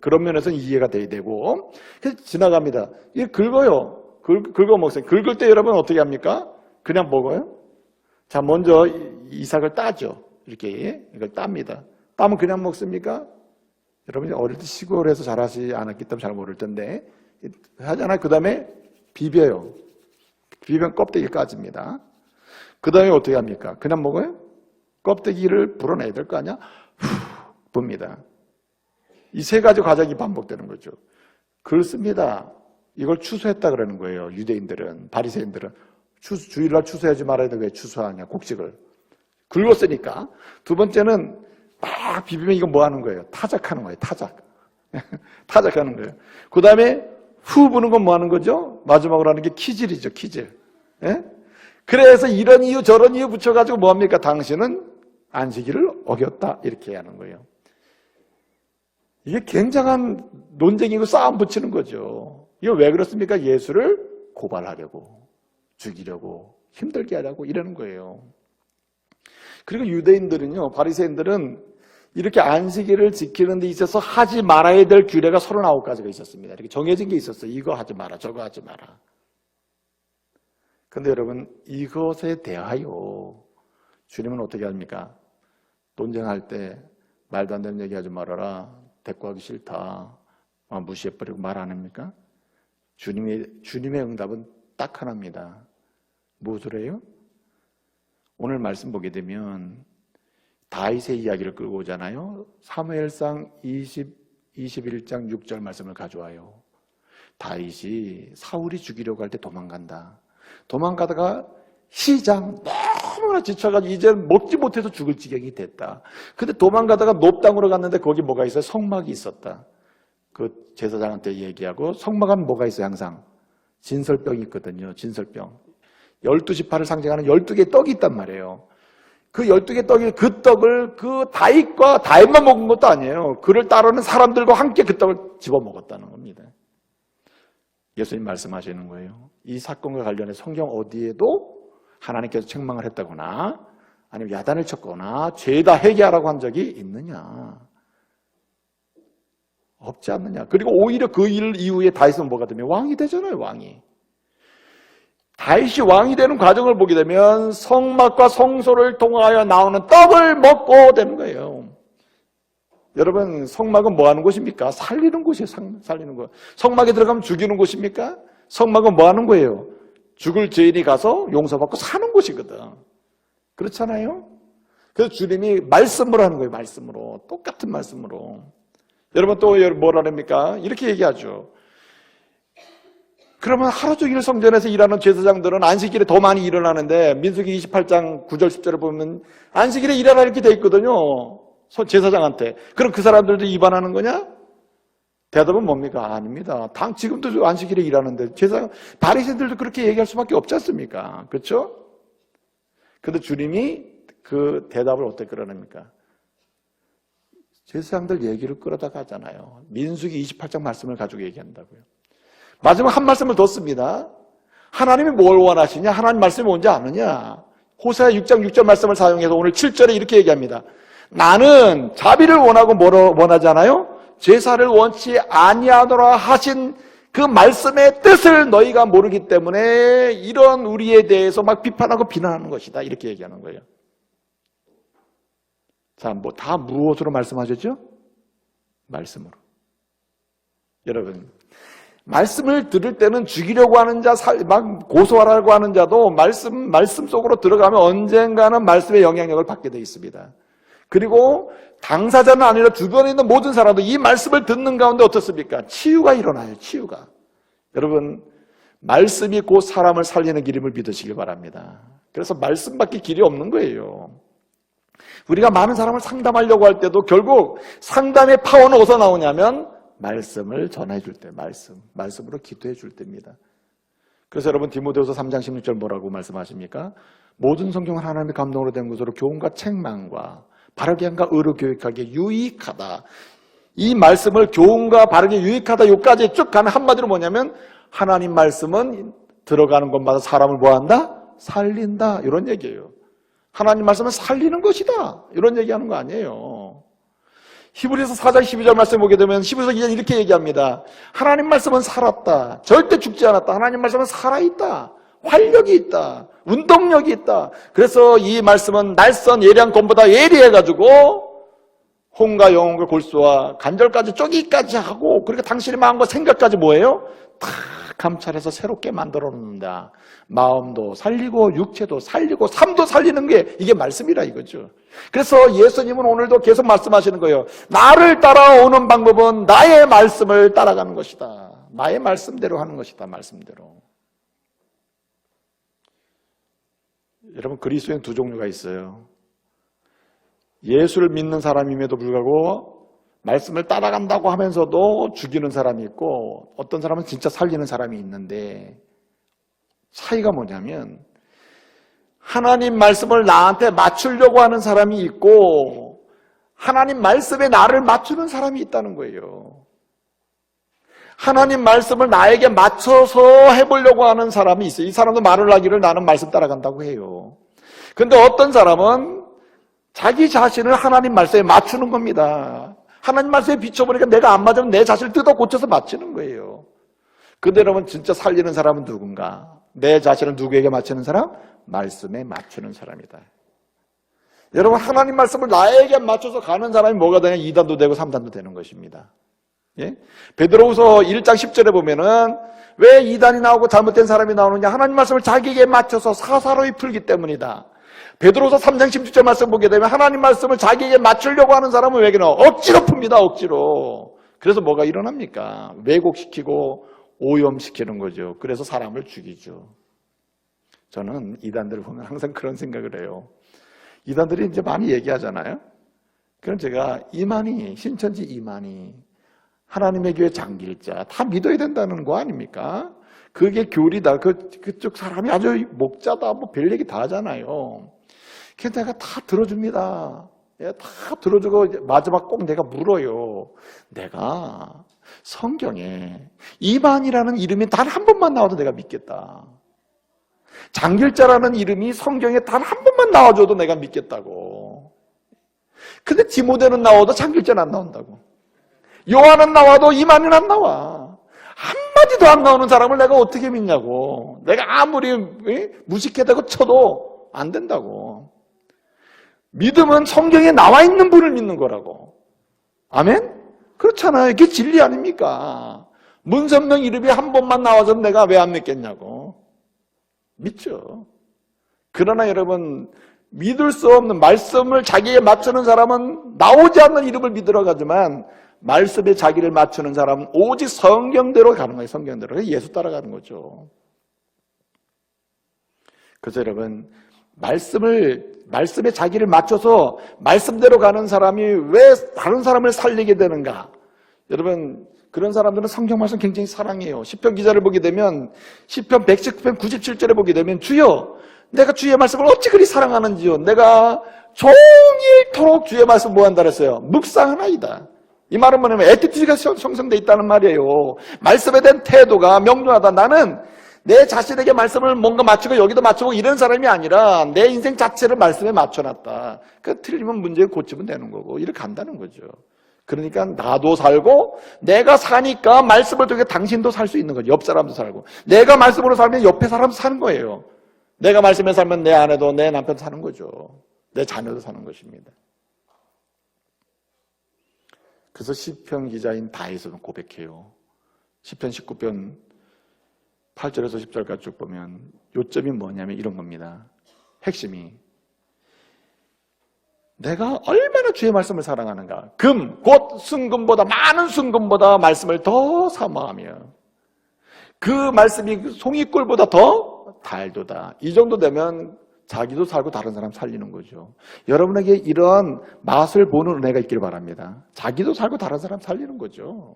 그런 면에서는 이해가 돼야 되고 그래서 지나갑니다. 이게 긁어요. 긁어 먹어요. 긁을 때 여러분 어떻게 합니까? 그냥 먹어요? 자, 먼저 이삭을 따죠. 이렇게 이걸 땁니다. 따면 그냥 먹습니까? 여러분이 어릴 때 시골에서 자라지 않았기 때문에 잘 모를 텐데 하잖아요. 그 다음에 비벼요. 비벼면 껍데기 까집니다. 그 다음에 어떻게 합니까? 그냥 먹어요? 껍데기를 불어내야 될 거 아니야? 붑니다. 이 세 가지 과정이 반복되는 거죠. 그렇습니다. 이걸 취소했다 그러는 거예요. 유대인들은, 바리새인들은. 주일날 취소하지 말아야 돼. 왜 취소하냐, 곡식을. 긁었으니까. 두 번째는 막 비비면 이거 뭐 하는 거예요? 타작하는 거예요. 타작. 타작하는 거예요. 그 다음에 후 부는 건 뭐 하는 거죠? 마지막으로 하는 게 키질이죠. 키질. 예? 그래서 이런 이유 저런 이유 붙여가지고 뭐합니까? 당신은 안식일을 어겼다. 이렇게 하는 거예요. 이게 굉장한 논쟁이고 싸움 붙이는 거죠. 이거 왜 그렇습니까? 예수를 고발하려고, 죽이려고, 힘들게 하려고 이러는 거예요. 그리고 유대인들은요, 바리새인들은 이렇게 안식일을 지키는 데 있어서 하지 말아야 될 규례가 39가지가 있었습니다. 이렇게 정해진 게 있었어요. 이거 하지 마라, 저거 하지 마라. 근데 여러분, 이것에 대하여 주님은 어떻게 합니까? 논쟁할 때 말도 안 되는 얘기 하지 말아라. 대꾸하기 싫다. 무시해버리고 말 안 합니까? 주님의 응답은 딱 하나입니다. 무엇으로요? 오늘 말씀 보게 되면 다윗의 이야기를 끌고 오잖아요. 사무엘상 21장 6절 말씀을 가져와요. 다윗이 사울이 죽이려고 할 때 도망간다. 도망가다가 시장 너무나 지쳐가지고 이제 먹지 못해서 죽을 지경이 됐다. 근데 도망가다가 놋땅으로 갔는데 거기 뭐가 있어요? 성막이 있었다. 그 제사장한테 얘기하고, 성막하면 뭐가 있어요? 항상 진설병이 있거든요. 진설병. 12지파를 상징하는 12개의 떡이 있단 말이에요. 그 12개 떡이, 그 떡을 그 다윗만 먹은 것도 아니에요. 그를 따르는 사람들과 함께 그 떡을 집어먹었다는 겁니다. 예수님 말씀하시는 거예요. 이 사건과 관련해 성경 어디에도 하나님께서 책망을 했다거나 아니면 야단을 쳤거나 죄다 회개하라고 한 적이 있느냐? 없지 않느냐? 그리고 오히려 그 일 이후에 다윗은 뭐가 되면 왕이 되잖아요. 왕이. 다윗이 왕이 되는 과정을 보게 되면 성막과 성소를 통하여 나오는 떡을 먹고 되는 거예요. 여러분, 성막은 뭐 하는 곳입니까? 살리는 곳이에요. 살리는 곳. 성막에 들어가면 죽이는 곳입니까? 성막은 뭐 하는 거예요? 죽을 죄인이 가서 용서받고 사는 곳이거든. 그렇잖아요? 그래서 주님이 말씀으로 하는 거예요. 말씀으로. 똑같은 말씀으로. 여러분 또 뭐라 합니까? 이렇게 얘기하죠. 그러면 하루 종일 성전에서 일하는 제사장들은 안식일에 더 많이 일어나는데, 민수기 28장 9절 10절을 보면 안식일에 일하라 이렇게 돼 있거든요. 제사장한테. 그럼 그 사람들도 위반하는 거냐? 대답은 뭡니까? 아닙니다. 지금도 안식일에 일하는데 바리새인들도 그렇게 얘기할 수밖에 없지 않습니까? 그렇죠? 그런데 주님이 그 대답을 어떻게 끌어냅니까? 제사장들 얘기를 끌어다가 하잖아요. 민수기 28장 말씀을 가지고 얘기한다고요. 마지막 한 말씀을 더 씁니다. 하나님이 뭘 원하시냐? 하나님 말씀이 뭔지 아느냐? 호세아 6장 6절 말씀을 사용해서 오늘 7절에 이렇게 얘기합니다. 나는 자비를 원하고 원하지 않아요? 제사를 원치 아니하노라 하신 그 말씀의 뜻을 너희가 모르기 때문에 이런 우리에 대해서 막 비판하고 비난하는 것이다. 이렇게 얘기하는 거예요. 자, 다 무엇으로 말씀하셨죠? 말씀으로. 여러분, 말씀을 들을 때는 죽이려고 하는 자, 막 고소하라고 하는 자도 말씀 속으로 들어가면 언젠가는 말씀의 영향력을 받게 되어 있습니다. 그리고 당사자는 아니라 주변에 있는 모든 사람도 이 말씀을 듣는 가운데 어떻습니까? 치유가 일어나요. 치유가. 여러분, 말씀이 곧 사람을 살리는 길임을 믿으시길 바랍니다. 그래서 말씀밖에 길이 없는 거예요. 우리가 많은 사람을 상담하려고 할 때도 결국 상담의 파워는 어디서 나오냐면 말씀을 전해줄 때, 말씀으로 기도해 줄 때입니다. 그래서 여러분 디모데후서 3장 16절 뭐라고 말씀하십니까? 모든 성경은 하나님의 감동으로 된 것으로 교훈과 책망과 바르게 함과 의로 교육하기에 유익하다. 이 말씀을 교훈과 바르게 유익하다 요까지 쭉 가는 한마디로 뭐냐면 하나님 말씀은 들어가는 곳마다 사람을 뭐한다? 살린다. 이런 얘기예요. 하나님 말씀은 살리는 것이다. 이런 얘기하는 거 아니에요. 히브리서 4장 12절 말씀 보게 되면 히브리서 2장 이렇게 얘기합니다. 하나님 말씀은 살았다. 절대 죽지 않았다. 하나님 말씀은 살아있다. 활력이 있다. 운동력이 있다. 그래서 이 말씀은 날선 예리한 검보다 예리해가지고 혼과 영혼과 골수와 관절까지 쪼기까지 하고 그러니까 당신이 마음과 생각까지 뭐예요? 다 감찰해서 새롭게 만들어 놓는다. 마음도 살리고 육체도 살리고 삶도 살리는 게 이게 말씀이라 이거죠. 그래서 예수님은 오늘도 계속 말씀하시는 거예요. 나를 따라오는 방법은 나의 말씀을 따라가는 것이다. 나의 말씀대로 하는 것이다. 말씀대로. 여러분, 그리스도인 두 종류가 있어요. 예수를 믿는 사람임에도 불구하고 말씀을 따라간다고 하면서도 죽이는 사람이 있고, 어떤 사람은 진짜 살리는 사람이 있는데, 차이가 뭐냐면 하나님 말씀을 나한테 맞추려고 하는 사람이 있고, 하나님 말씀에 나를 맞추는 사람이 있다는 거예요. 하나님 말씀을 나에게 맞춰서 해보려고 하는 사람이 있어요. 이 사람도 말을 하기를 나는 말씀 따라간다고 해요. 근데 어떤 사람은 자기 자신을 하나님 말씀에 맞추는 겁니다. 하나님 말씀에 비춰보니까 내가 안 맞으면 내 자신을 뜯어 고쳐서 맞추는 거예요. 근데 여러분, 진짜 살리는 사람은 누군가? 내 자신을 누구에게 맞추는 사람? 말씀에 맞추는 사람이다. 여러분, 하나님 말씀을 나에게 맞춰서 가는 사람이 뭐가 되냐? 2단도 되고 3단도 되는 것입니다. 예? 베드로후서 1장 10절에 보면은 왜 2단이 나오고 잘못된 사람이 나오느냐? 하나님 말씀을 자기에게 맞춰서 사사로이 풀기 때문이다. 베드로후서 3장 16절 말씀 보게 되면 하나님 말씀을 자기에게 맞추려고 하는 사람은 왜냐면 억지로 풉니다. 억지로. 그래서 뭐가 일어납니까? 왜곡시키고 오염시키는 거죠. 그래서 사람을 죽이죠. 저는 이단들을 보면 항상 그런 생각을 해요. 이단들이 이제 많이 얘기하잖아요. 그럼 제가 이만희, 신천지 이만희, 하나님의 교회 장길자 다 믿어야 된다는 거 아닙니까? 그게 교리다. 그쪽 사람이 아주 목자다. 뭐 별 얘기 다 하잖아요. 그래서 내가 다 들어줍니다. 다 들어주고 마지막 꼭 내가 물어요. 내가 성경에 이만이라는 이름이 단 한 번만 나와도 내가 믿겠다. 장길자라는 이름이 성경에 단 한 번만 나와줘도 내가 믿겠다고. 근데 디모데는 나와도 장길자는 안 나온다고. 요한은 나와도 이만희는 안 나와. 한마디도 안 나오는 사람을 내가 어떻게 믿냐고. 내가 아무리 무식하다고 쳐도 안 된다고. 믿음은 성경에 나와 있는 분을 믿는 거라고. 아멘? 그렇잖아요. 이게 진리 아닙니까? 문선명 이름이 한 번만 나와서 내가 왜 안 믿겠냐고. 믿죠. 그러나 여러분, 믿을 수 없는 말씀을 자기에게 맞추는 사람은 나오지 않는 이름을 믿으러 가지만 말씀에 자기를 맞추는 사람은 오직 성경대로 가는 거예요. 성경대로. 그래서 예수 따라가는 거죠. 그래서 여러분, 말씀에 자기를 맞춰서 말씀대로 가는 사람이 왜 다른 사람을 살리게 되는가? 여러분, 그런 사람들은 성경 말씀 굉장히 사랑해요. 시편 기자를 보게 되면 시편 119편 97절에 보게 되면 주여 내가 주의 말씀을 어찌 그리 사랑하는지요. 내가 종일토록 주의 말씀 뭐 한다 그랬어요? 묵상하나이다. 이 말은 뭐냐면 애티튜드가 형성되어 있다는 말이에요. 말씀에 대한 태도가 명료하다. 나는 내 자신에게 말씀을 뭔가 맞추고 여기도 맞추고 이런 사람이 아니라 내 인생 자체를 말씀에 맞춰놨다. 그 틀리면 문제 고치면 되는 거고 이렇게 간다는 거죠. 그러니까 나도 살고 내가 사니까 말씀을 통해 당신도 살 수 있는 거죠. 옆 사람도 살고. 내가 말씀으로 살면 옆에 사람도 사는 거예요. 내가 말씀에 살면 내 아내도 내 남편도 사는 거죠. 내 자녀도 사는 것입니다. 그래서 시편 기자인 다윗은 고백해요. 시편 19편 8절에서 10절까지 쭉 보면 요점이 뭐냐면 이런 겁니다. 핵심이 내가 얼마나 주의 말씀을 사랑하는가. 금, 곧 순금보다 많은 순금보다 말씀을 더 사모하며 그 말씀이 송이꿀보다 더 달도다. 이 정도 되면 자기도 살고 다른 사람 살리는 거죠. 여러분에게 이런 맛을 보는 은혜가 있기를 바랍니다. 자기도 살고 다른 사람 살리는 거죠.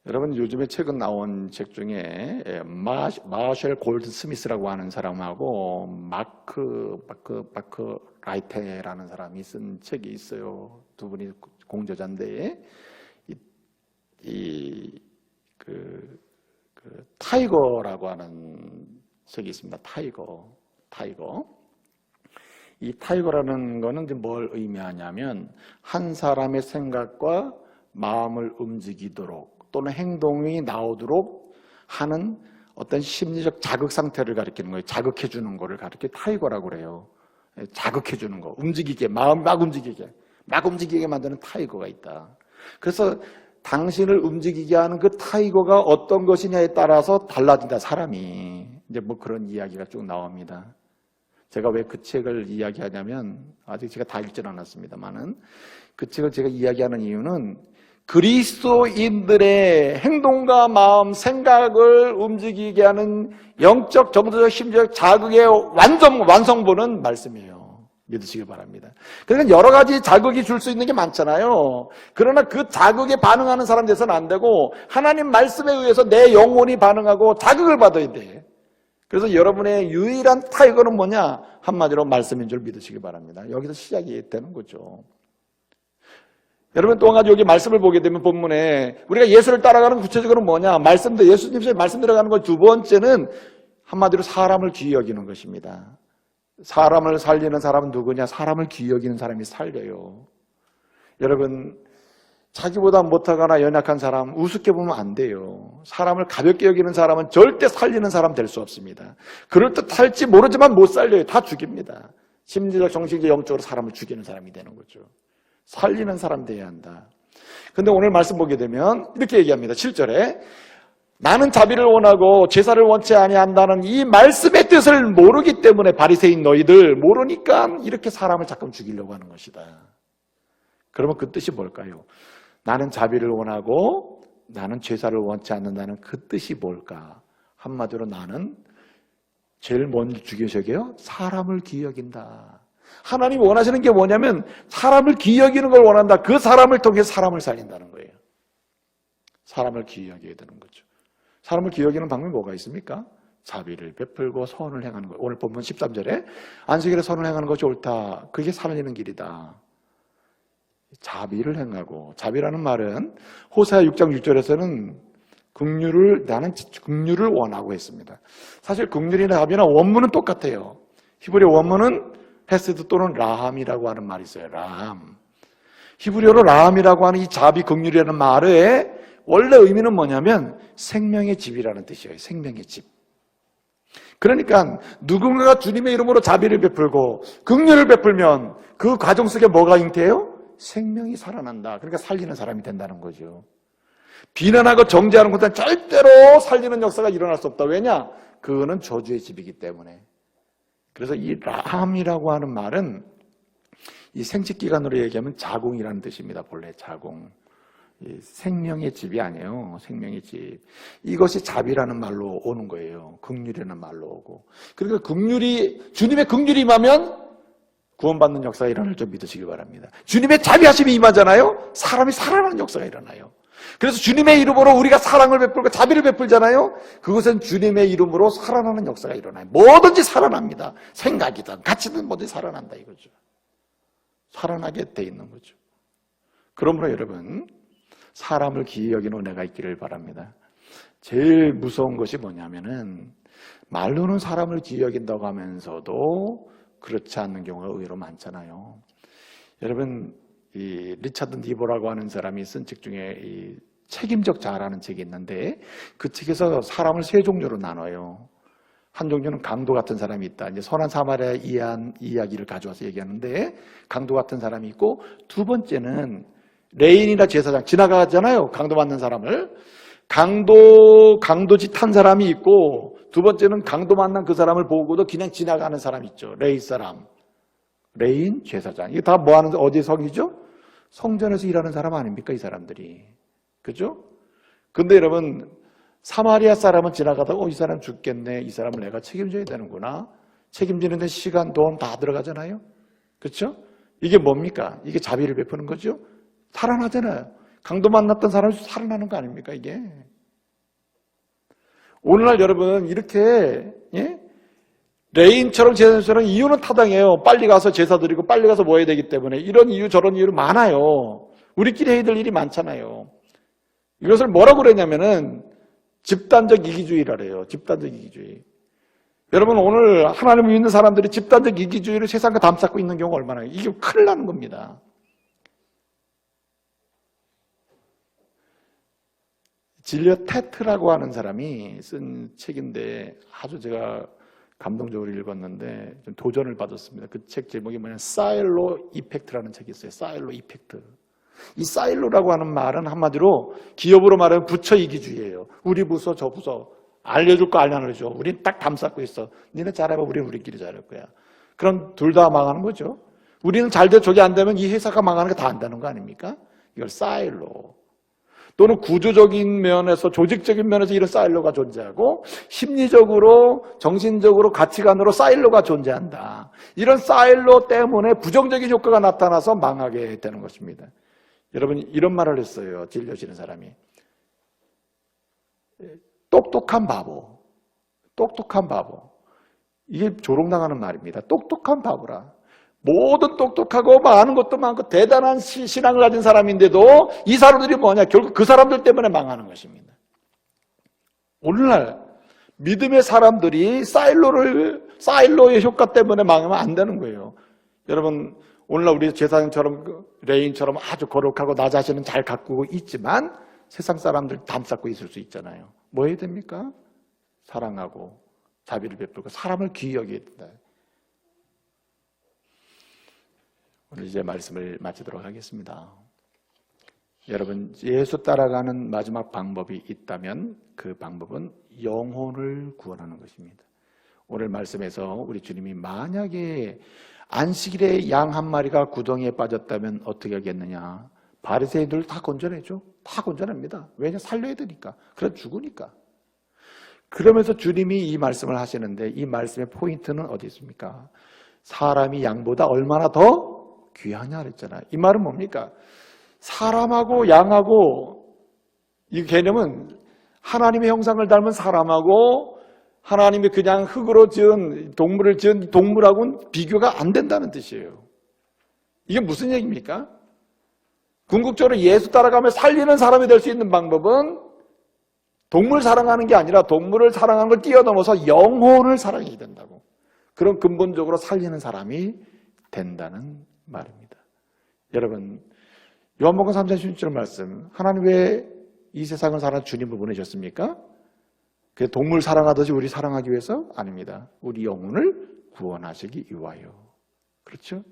여러분, 요즘에 최근 나온 책 중에 마셜 골드 스미스라고 하는 사람하고 마크 라이테라는 사람이 쓴 책이 있어요. 두 분이 공저자인데 타이거라고 하는 책이 있습니다. 타이거. 이 타이거라는 거는 이제 뭘 의미하냐면 한 사람의 생각과 마음을 움직이도록 또는 행동이 나오도록 하는 어떤 심리적 자극 상태를 가리키는 거예요. 자극해 주는 거를 가리켜 타이거라고 그래요. 자극해 주는 거, 움직이게, 마음 막 움직이게 만드는 타이거가 있다. 그래서 당신을 움직이게 하는 그 타이거가 어떤 것이냐에 따라서 달라진다, 사람이. 이제 뭐 그런 이야기가 쭉 나옵니다. 제가 왜 그 책을 이야기하냐면, 아직 제가 다 읽지는 않았습니다만은, 그 책을 제가 이야기하는 이유는 그리스도인들의 행동과 마음, 생각을 움직이게 하는 영적, 정서적, 심리적 자극의 완성본은 말씀이에요. 믿으시기 바랍니다. 그러니까 여러 가지 자극이 줄 수 있는 게 많잖아요. 그러나 그 자극에 반응하는 사람 돼서는 안 되고 하나님 말씀에 의해서 내 영혼이 반응하고 자극을 받아야 돼. 그래서 여러분의 유일한 타이거는 뭐냐? 한마디로 말씀인 줄 믿으시기 바랍니다. 여기서 시작이 되는 거죠. 여러분 또 한 가지 여기 말씀을 보게 되면 본문에 우리가 예수를 따라가는 구체적으로 뭐냐? 말씀도 예수님의 말씀 들어가는 것. 두 번째는 한마디로 사람을 귀히 여기는 것입니다. 사람을 살리는 사람은 누구냐? 사람을 귀히 여기는 사람이 살려요. 여러분 자기보다 못하거나 연약한 사람 우습게 보면 안 돼요. 사람을 가볍게 여기는 사람은 절대 살리는 사람 될 수 없습니다. 그럴듯할지 모르지만 못 살려요. 다 죽입니다. 심리적, 정신적, 영적으로 사람을 죽이는 사람이 되는 거죠. 살리는 사람 돼야 한다. 근데 오늘 말씀 보게 되면 이렇게 얘기합니다. 7절에 나는 자비를 원하고 제사를 원치 아니한다는 이 말씀의 뜻을 모르기 때문에 바리새인 너희들 모르니까 이렇게 사람을 자꾸 죽이려고 하는 것이다. 그러면 그 뜻이 뭘까요? 나는 자비를 원하고 나는 제사를 원치 않는다는 그 뜻이 뭘까? 한마디로 나는 제일 먼저 죽여서게요 사람을 귀히 여긴다. 하나님이 원하시는 게 뭐냐면 사람을 귀히 여기는 걸 원한다. 그 사람을 통해 사람을 살린다는 거예요. 사람을 귀히 여겨야 되는 거죠. 사람을 귀히 여기는 방법이 뭐가 있습니까? 자비를 베풀고 선을 행하는 거예요. 오늘 본문 13절에 안식일에 선을 행하는 것이 옳다. 그게 살리는 길이다. 자비를 행하고, 자비라는 말은 호세아 6장 6절에서는 나는 긍휼을 원하고 했습니다. 사실 긍휼이나 자비나 원문은 똑같아요. 히브리어 원문은 헤세드 또는 라함이라고 하는 말이 있어요. 라함. 히브리어로 라함이라고 하는 이 자비, 긍휼이라는 말의 원래 의미는 뭐냐면 생명의 집이라는 뜻이에요. 생명의 집. 그러니까 누군가가 주님의 이름으로 자비를 베풀고 긍휼을 베풀면 그 과정 속에 뭐가 잉태해요? 생명이 살아난다. 그러니까 살리는 사람이 된다는 거죠. 비난하고 정죄하는 것은 절대로 살리는 역사가 일어날 수 없다. 왜냐? 그거는 저주의 집이기 때문에. 그래서 이 라함이라고 하는 말은 이 생식기관으로 얘기하면 자궁이라는 뜻입니다. 본래 자궁. 생명의 집이 아니에요. 생명의 집. 이것이 자비라는 말로 오는 거예요. 긍휼이라는 말로 오고. 그러니까 주님의 긍휼이 임하면 구원받는 역사가 일어날 줄 믿으시기 바랍니다. 주님의 자비하심이 임하잖아요. 사람이 살아나는 역사가 일어나요. 그래서 주님의 이름으로 우리가 사랑을 베풀고 자비를 베풀잖아요. 그것은 주님의 이름으로 살아나는 역사가 일어나요. 뭐든지 살아납니다. 생각이든 가치든 뭐든지 살아난다 이거죠. 살아나게 돼 있는 거죠. 그러므로 여러분 사람을 귀히 여기는 은혜가 있기를 바랍니다. 제일 무서운 것이 뭐냐면은 말로는 사람을 귀히 여긴다고 하면서도 그렇지 않는 경우가 의외로 많잖아요. 여러분 이 리차드 니보라고 하는 사람이 쓴 책 중에 이 책임적 자아라는 책이 있는데 그 책에서 사람을 세 종류로 나눠요. 한 종류는 강도 같은 사람이 있다. 이제 선한 사마리아의 이야기를 가져와서 얘기하는데 강도 같은 사람이 있고 두 번째는 레인이나 제사장 지나가잖아요. 강도 맞는 사람을 강도짓 한 사람이 있고 두 번째는 강도 만난 그 사람을 보고도 그냥 지나가는 사람 있죠. 레이 사람. 레인, 제사장. 이게 다 뭐 하는, 어디 성이죠? 성전에서 일하는 사람 아닙니까? 이 사람들이. 그죠? 근데 여러분, 사마리아 사람은 지나가다가, 이 사람 죽겠네. 이 사람을 내가 책임져야 되는구나. 책임지는 데 시간, 돈 다 들어가잖아요? 그렇죠? 이게 뭡니까? 이게 자비를 베푸는 거죠? 살아나잖아요. 강도 만났던 사람이 살아나는 거 아닙니까? 이게. 오늘날 여러분, 이렇게, 예? 레인처럼 제사처럼 이유는 타당해요. 빨리 가서 제사 드리고 빨리 가서 뭐 해야 되기 때문에 이런 이유 저런 이유로 많아요. 우리끼리 해야 될 일이 많잖아요. 이것을 뭐라고 그러냐면은 집단적 이기주의라래요. 집단적 이기주의. 여러분 오늘 하나님을 믿는 사람들이 집단적 이기주의를 세상과 담쌓고 있는 경우가 얼마나 이게 큰일 나는 겁니다. 질리어 테트라고 하는 사람이 쓴 책인데 아주 제가 감동적으로 읽었는데 좀 도전을 받았습니다. 그 책 제목이 뭐냐면 사일로 이펙트라는 책이 있어요. 사일로 이펙트. 이 사일로라고 하는 말은 한마디로 기업으로 말하면 부처 이기주의예요. 우리 부서 저 부서 알려줄 거 알려줘. 우린 딱 감싸고 있어. 니네 잘해봐. 우리끼리 잘할 거야. 그럼 둘 다 망하는 거죠. 우리는 잘 돼 저게 안 되면 이 회사가 망하는 게 다 안다는 거 아닙니까? 이걸 사일로. 또는 구조적인 면에서 조직적인 면에서 이런 사일로가 존재하고 심리적으로 정신적으로 가치관으로 사일로가 존재한다. 이런 사일로 때문에 부정적인 효과가 나타나서 망하게 되는 것입니다. 여러분 이런 말을 했어요. 진료하시는 사람이. 똑똑한 바보. 똑똑한 바보. 이게 조롱당하는 말입니다. 똑똑한 바보라. 모든 똑똑하고 아는 것도 많고 대단한 신앙을 가진 사람인데도 이 사람들이 뭐냐? 결국 그 사람들 때문에 망하는 것입니다. 오늘날 믿음의 사람들이 사일로의 효과 때문에 망하면 안 되는 거예요. 여러분 오늘날 우리 제사장처럼 레인처럼 아주 거룩하고 나 자신은 잘 가꾸고 있지만 세상 사람들 담쌓고 있을 수 있잖아요. 뭐 해야 됩니까? 사랑하고 자비를 베풀고 사람을 귀히 여겨야 된다. 오늘 이제 말씀을 마치도록 하겠습니다. 여러분 예수 따라가는 마지막 방법이 있다면 그 방법은 영혼을 구원하는 것입니다. 오늘 말씀에서 우리 주님이 만약에 안식일에 양 한 마리가 구덩이에 빠졌다면 어떻게 하겠느냐? 바리새인들 다 건져내죠. 다 건져냅니다. 왜냐? 살려야 되니까. 그럼 죽으니까. 그러면서 주님이 이 말씀을 하시는데 이 말씀의 포인트는 어디 있습니까? 사람이 양보다 얼마나 더 귀하냐 그랬잖아요. 이 말은 뭡니까? 사람하고 양하고 이 개념은 하나님의 형상을 닮은 사람하고 하나님이 그냥 흙으로 지은 동물을 지은 동물하고는 비교가 안 된다는 뜻이에요. 이게 무슨 얘기입니까? 궁극적으로 예수 따라가며 살리는 사람이 될 수 있는 방법은 동물 사랑하는 게 아니라 동물을 사랑하는 걸 뛰어넘어서 영혼을 사랑해야 된다고. 그런 근본적으로 살리는 사람이 된다는 말입니다. 여러분 요한복음 3장 16절 말씀 하나님 왜 이 세상을 사랑하는 주님을 보내셨습니까? 그 동물 사랑하듯이 우리 사랑하기 위해서? 아닙니다. 우리 영혼을 구원하시기 위하여. 그렇죠?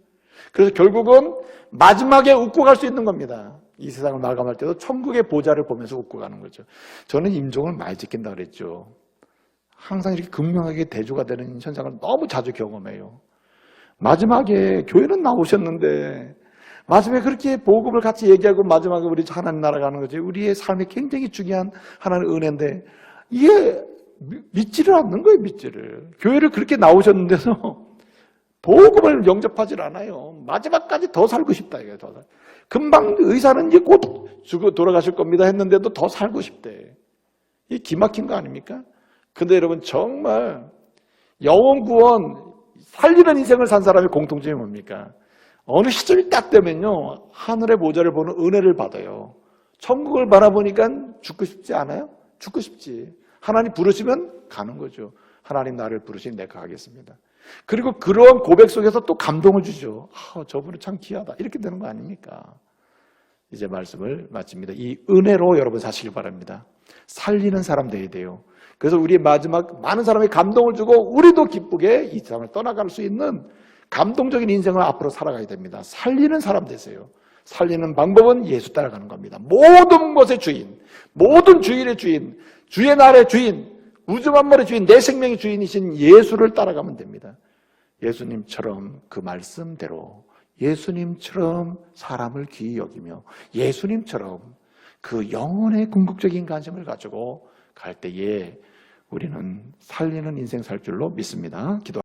그래서 결국은 마지막에 웃고 갈 수 있는 겁니다. 이 세상을 마감할 때도 천국의 보좌를 보면서 웃고 가는 거죠. 저는 임종을 많이 지킨다 그랬죠. 항상 이렇게 극명하게 대조가 되는 현상을 너무 자주 경험해요. 마지막에 교회는 나오셨는데 마지막에 그렇게 복음을 같이 얘기하고 마지막에 우리 하나님 나라 가는 거지. 우리의 삶이 굉장히 중요한 하나님의 은혜인데 이게 믿지를 않는 거예요. 믿지를. 교회를 그렇게 나오셨는데도 복음을 영접하지 않아요. 마지막까지 더 살고 싶다 이거예요. 더 금방 의사는 이제 곧 죽어 돌아가실 겁니다 했는데도 더 살고 싶대. 이게 기막힌 거 아닙니까? 근데 여러분 정말 영혼 구원 살리는 인생을 산 사람의 공통점이 뭡니까? 어느 시점이 딱 되면요 하늘의 보좌를 보는 은혜를 받아요. 천국을 바라보니까 죽고 싶지 않아요? 죽고 싶지. 하나님 부르시면 가는 거죠. 하나님 나를 부르시니 내가 가겠습니다. 그리고 그런 고백 속에서 또 감동을 주죠. 저분은 참 귀하다. 이렇게 되는 거 아닙니까? 이제 말씀을 마칩니다. 이 은혜로 여러분 사시길 바랍니다. 살리는 사람 돼야 돼요. 그래서 우리 마지막 많은 사람이 감동을 주고 우리도 기쁘게 이 세상을 떠나갈 수 있는 감동적인 인생을 앞으로 살아가야 됩니다. 살리는 사람 되세요. 살리는 방법은 예수 따라가는 겁니다. 모든 것의 주인, 모든 주일의 주인, 주의 날의 주인, 우주 만물의 주인, 내 생명의 주인이신 예수를 따라가면 됩니다. 예수님처럼 그 말씀대로 예수님처럼 사람을 귀히 여기며 예수님처럼 그 영혼의 궁극적인 관심을 가지고 갈 때에 우리는 살리는 인생 살 줄로 믿습니다. 기도.